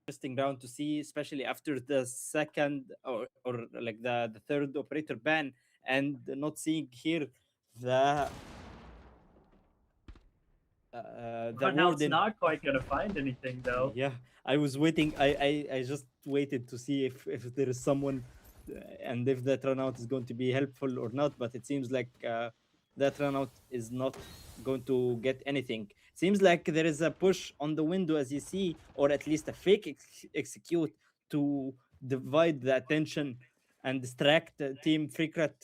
Speaker 1: Interesting round to see, especially after the second or like the third operator ban, and not seeing here the the
Speaker 2: Runouts
Speaker 1: warden.
Speaker 2: not quite going to find anything, though.
Speaker 1: Yeah, I was waiting. I just waited to see if there is someone, and if that runout is going to be helpful or not. But it seems like that runout is not going to get anything. Seems like there is a push on the window, as you see, or at least a fake execute to divide the attention and distract Team Freakret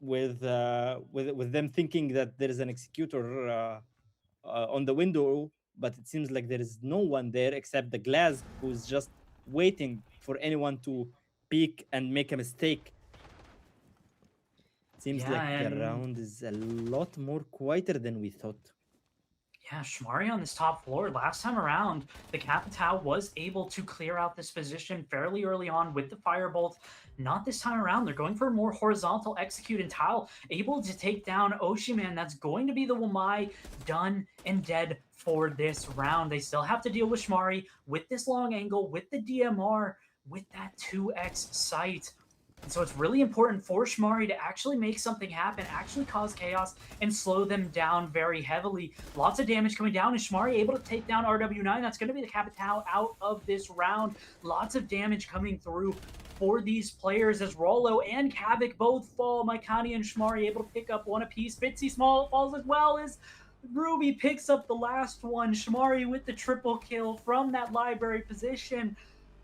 Speaker 1: with them thinking that there is an executor on the window, but it seems like there is no one there except the glass who's just waiting for anyone to peek and make a mistake. Seems
Speaker 2: Yeah,
Speaker 1: like the
Speaker 2: and
Speaker 1: round is a lot more quieter than we thought.
Speaker 2: yeah, Shmari on this top floor. Last time around, the Capitao was able to clear out this position fairly early on with the Firebolt. Not this time around. They're going for a more horizontal execute and tile, able to take down Oshiman. That's going to be the Wamai done and dead for this round. They still have to deal with Shmari with this long angle, with the DMR, with that 2x sight. And so it's really important for Shmari to actually make something happen, actually cause chaos, and slow them down very heavily. Lots of damage coming down, and Shmari able to take down RW9. That's going to be the Capitao out of this round. Lots of damage coming through for these players as Rollo and Kavik both fall. Maikani and Shmari able to pick up one apiece. Fitzy Small falls as well as Ruby picks up the last one. Shmari with the triple kill from that library position.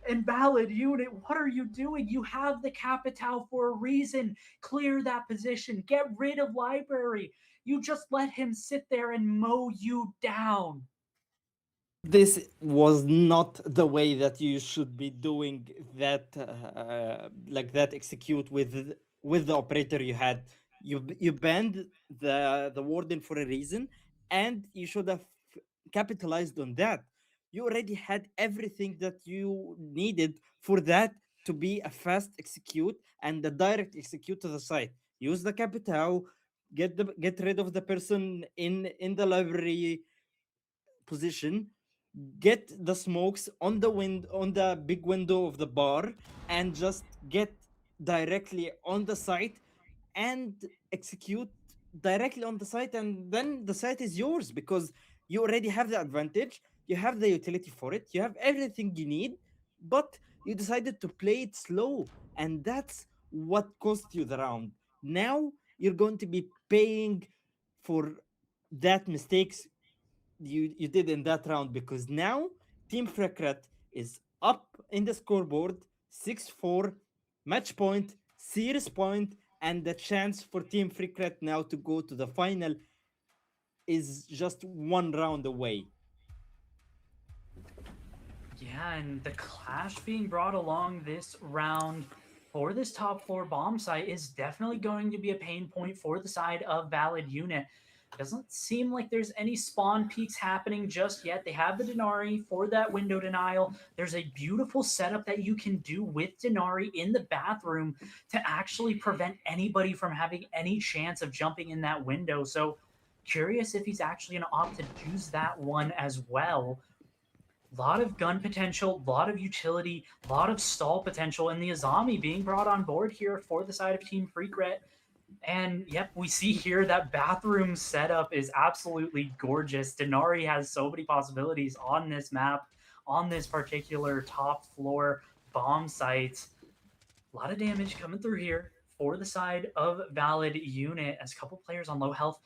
Speaker 2: Invalid unit, what are you doing? You have the Capitao for a reason. Clear that position. Get rid of library. You just let him sit there and mow you down.
Speaker 1: This was not the way that you should be doing that, like that execute with the operator you had. You banned the warden for a reason, and you should have capitalized on that. You already had everything that you needed for that to be a fast execute and a direct execute to the site. Use the capital, get rid of the person in the library position, get the smokes on the on the big window of the bar, and just get directly on the site and execute directly on the site, and then the site is yours because you already have the advantage, you have the utility for it, you have everything you need, but you decided to play it slow, and that's what cost you the round. Now you're going to be paying for that mistakes you did in that round, because now Team Freakret is up in the scoreboard 6-4, match point, series point, and the chance for Team Freakret now to go to the final is just one round away.
Speaker 2: Yeah, and the clash being brought along this round for this top floor bomb site is definitely going to be a pain point for the side of Valid Unit. Doesn't seem like there's any spawn peaks happening just yet. They have the Denari for that window denial. There's a beautiful setup that you can do with Denari in the bathroom to actually prevent anybody from having any chance of jumping in that window. So curious if he's actually going to opt to use that one as well. Lot of gun potential, lot of utility, lot of stall potential, and the Azami being brought on board here for the side of Team Freakret. And yep, we see here that bathroom setup is absolutely gorgeous. Denari has so many possibilities on this map, on this particular top floor bomb site. A lot of damage coming through here for the side of Valid Unit as a couple players on low health.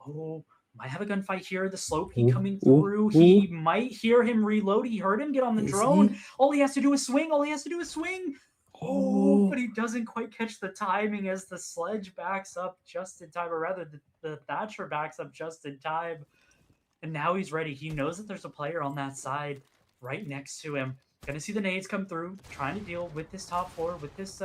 Speaker 2: Oh, might have a gunfight here. The slow peek
Speaker 1: Ooh,
Speaker 2: coming
Speaker 1: ooh,
Speaker 2: through.
Speaker 1: ooh.
Speaker 2: He might hear him reload. He heard him get on the
Speaker 1: Is
Speaker 2: drone.
Speaker 1: he?
Speaker 2: All he has to do is swing. All he has to do is swing. Oh, but
Speaker 1: Oh,
Speaker 2: he doesn't quite catch the timing as the sledge backs up just in time, or rather, the Thatcher backs up just in time. And now he's ready. He knows that there's a player on that side right next to him. Gonna see the nades come through, trying to deal with this top floor, with this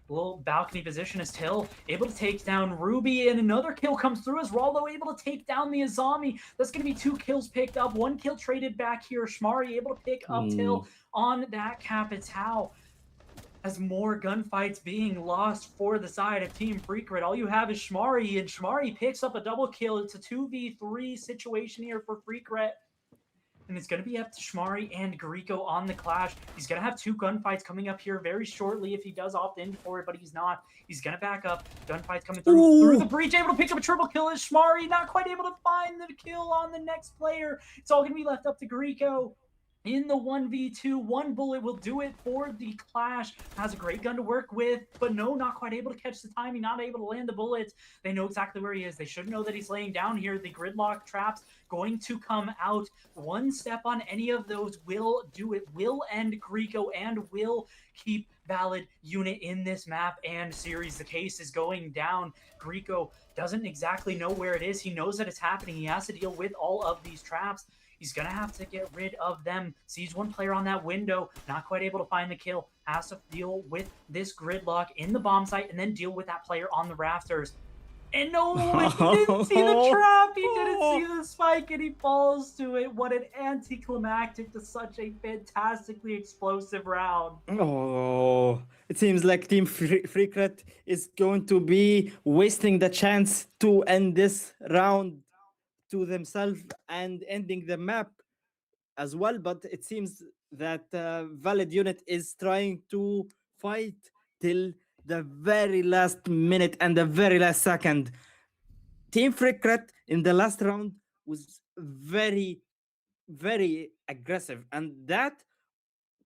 Speaker 2: little balcony position as Till able to take down Ruby, and another kill comes through as Rollo able to take down the Azami. That's going to be 2 kills picked up, 1 kill traded back here. Shmari able to pick up
Speaker 1: mm,
Speaker 2: Till on that Capitao. As more gunfights being lost for the side of Team Freakret, all you have is Shmari, and Shmari picks up a double kill. It's a 2v3 situation here for Freakret. And it's going to be up to Shmari and Grieco on the clash. He's going to have 2 gunfights coming up here very shortly if he does opt in for it, but he's not. He's going to back up. Gunfights coming through the
Speaker 1: ooh.
Speaker 2: breach, able to pick up a triple kill is Shmari, not quite able to find the kill on the next player. It's all going to be left up to Grieco. In the 1v2, 1 bullet will do it for the clash. Has a great gun to work with, but no, not quite able to catch the timing, not able to land the bullets. They know exactly where he is. They should know that he's laying down here. The gridlock traps going to come out. One step on any of those will do it, will end Grieco, and will keep Valid Unit in this map and series. The case is going down. Grieco doesn't exactly know where it is. He knows that it's happening. He has to deal with all of these traps. He's going to have to get rid of them. Sees one player on that window, not quite able to find the kill, has to deal with this gridlock in the bomb site and then deal with that player on the rafters. And no, he didn't see the trap. He didn't see the spike, and he falls to it. What an anticlimactic to such a fantastically explosive round.
Speaker 1: Oh, it seems like Team Freakret is going to be wasting the chance to end this round to themselves and ending the map as well. But it seems that Valid Unit is trying to fight till the very last minute and the very last second. Team Freakret in the last round was very, very aggressive, and that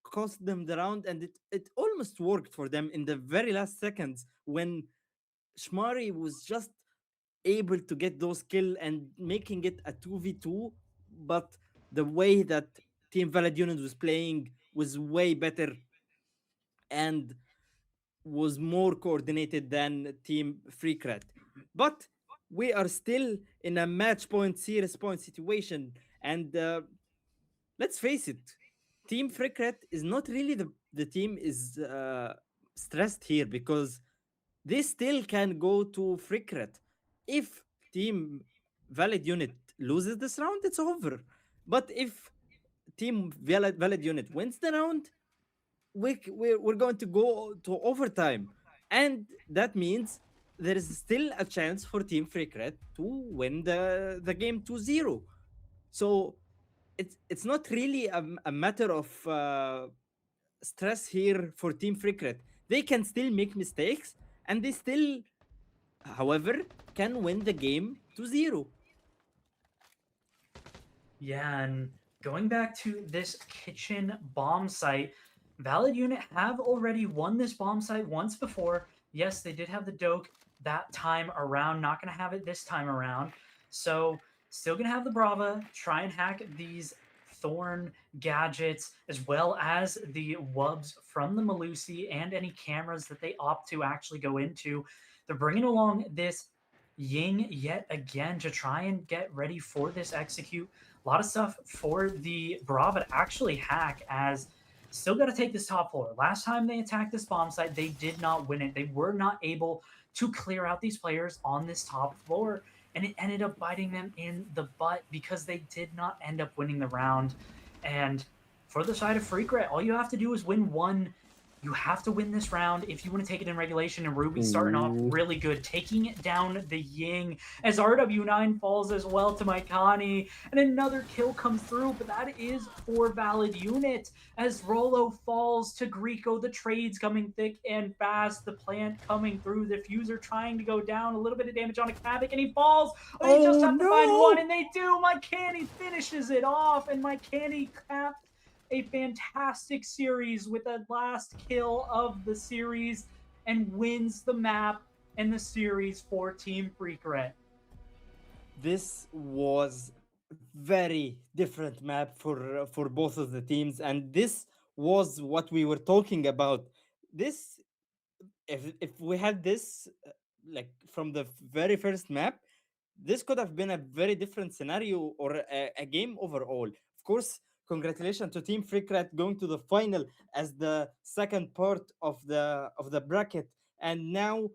Speaker 1: cost them the round, and it almost worked for them in the very last seconds when Shmari was just able to get those kill and making it a 2v2. But the way that Team Valid Unit was playing was way better and was more coordinated than Team Freakret. But we are still in a match point, serious point situation, and let's face it, Team Freakret is not really the team is stressed here because they still can go to Freakret. If Team Valid Unit loses this round, it's over. But if Team Valid Unit wins the round, we're going to go to overtime. And that means there is still a chance for Team Freakret to win the game 2-0. So it's not really a matter of stress here for Team Freakret. They can still make mistakes and they still, however, can win the game 2-0.
Speaker 2: Yeah, and going back to this kitchen bomb site, Valid Unit have already won this bomb site once before. Yes, they did have the Doke that time around, not going to have it this time around. So, still going to have the Brava, try and hack these Thorn gadgets, as well as the Wubs from the Malusi and any cameras that they opt to actually go into. They're bringing along this Ying yet again to try and get ready for this execute. A lot of stuff for the Brava to actually hack, as still got to take this top floor. Last time they attacked this bomb site, they did not win it. They were not able to clear out these players on this top floor, and it ended up biting them in the butt because they did not end up winning the round. And for the side of Freakret, all you have to do is win one. You have to win this round if you want to take it in regulation. And Ruby starting off
Speaker 1: Ooh.
Speaker 2: really good, taking down the Ying as RW9 falls as well to Maikani. And another kill comes through, but that is for Valid Unit as Rolo falls to Greco. The trades coming thick and fast. The plant coming through. The fuser trying to go down. A little bit of damage on a Kavik, and he falls. But they just
Speaker 1: Oh
Speaker 2: have to find one,
Speaker 1: no!
Speaker 2: and they do. Maikani finishes it off, and Maikani capped a fantastic series with a last kill of the series and wins the map and the series for Team Freakret.
Speaker 1: This was very different map for both of the teams, and this was what we were talking about. This, if we had this like from the very first map, this could have been a very different scenario or a game overall. Of course, congratulations to Team Freakrat going to the final as the second part of the bracket, and now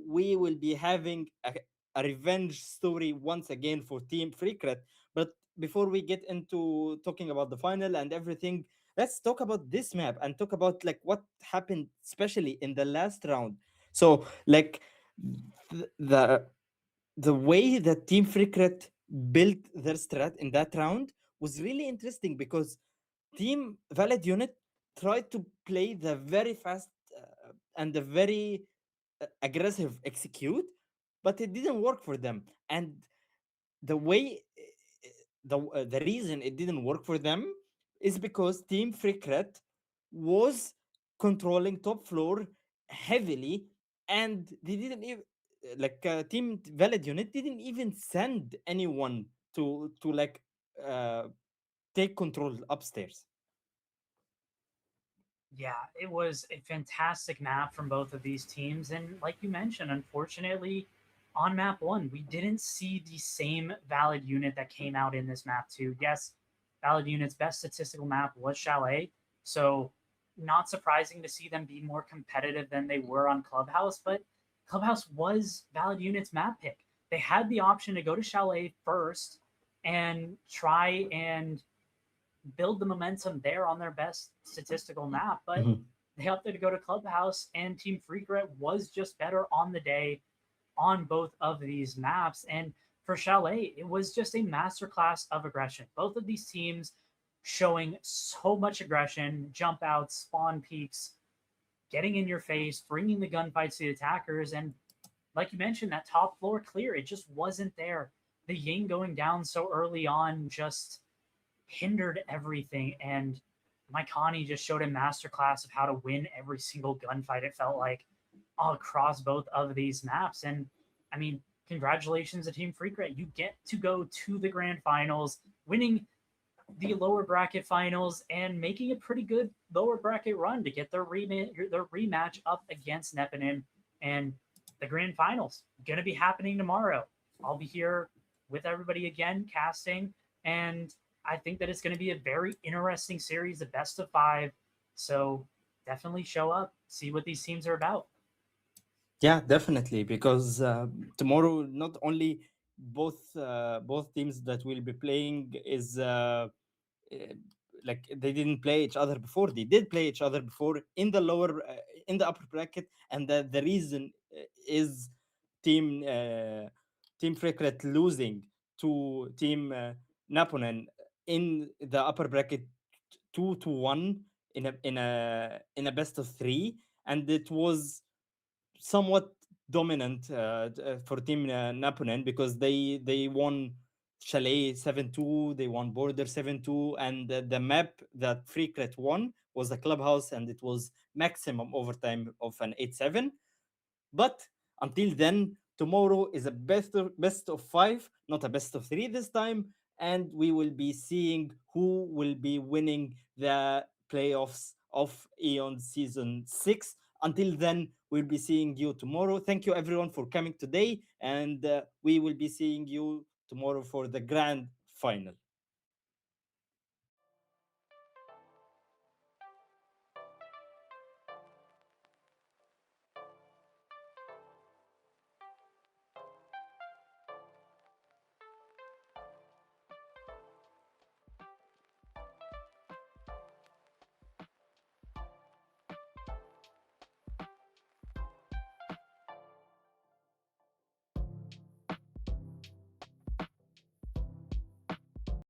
Speaker 1: we will be having a revenge story once again for Team Freakrat. But before we get into talking about the final and everything, let's talk about this map and talk about like what happened, especially in the last round. So, like the way that Team Freakret built their strat in that round was really interesting because Team Valid Unit tried to play the very fast and the very aggressive execute, but it didn't work for them. And the way the reason it didn't work for them is because Team Freakret was controlling top floor heavily, and they didn't even Team Valid Unit didn't even send anyone to uh, take control upstairs.
Speaker 2: Yeah, it was a fantastic map from both of these teams. And like you mentioned, unfortunately, on map one, we didn't see the same Valid Unit that came out in this map too. Yes, Valid Unit's best statistical map was Chalet. So not surprising to see them be more competitive than they were on Clubhouse, but Clubhouse was Valid Unit's map pick. They had the option to go to Chalet first and try and build the momentum there on their best statistical map, but
Speaker 1: Mhm.
Speaker 2: they opted to go to Clubhouse, and Team Freakret was just better on the day on both of these maps. And for Chalet, it was just a masterclass of aggression. Both of these teams showing so much aggression, jump outs, spawn peaks, getting in your face, bringing the gunfights to the attackers. And like you mentioned, that top floor clear, it just wasn't there. The Ying going down so early on just hindered everything. And Maikani just showed a masterclass of how to win every single gunfight, it felt like, across both of these maps. And I mean, congratulations to Team Freakret. You get to go to the grand finals, winning the lower bracket finals and making a pretty good lower bracket run to get their rematch up against Neponym. And the grand finals going to be happening tomorrow. I'll be here with everybody again casting, and I think that it's going to be a very interesting series, the best of five. So definitely show up, see what these teams are about.
Speaker 1: Yeah, definitely. Because tomorrow, not only both teams that will be playing is uh, like they didn't play each other before. They did play each other before in the in the upper bracket, and the reason is team team Freakret losing to team Napoleon in the upper bracket 2-1 in a best of three, and it was somewhat dominant for team Napoleon because they won Chalet 7-2, they won Border 7-2, and the map that Freakret won was the clubhouse, and it was maximum overtime of an 8-7. But until then, tomorrow is a best of five, not a best of three this time, and we will be seeing who will be winning the playoffs of Eon Season 6. Until then, we'll be seeing you tomorrow. Thank you everyone for coming today, and we will be seeing you tomorrow for the grand final.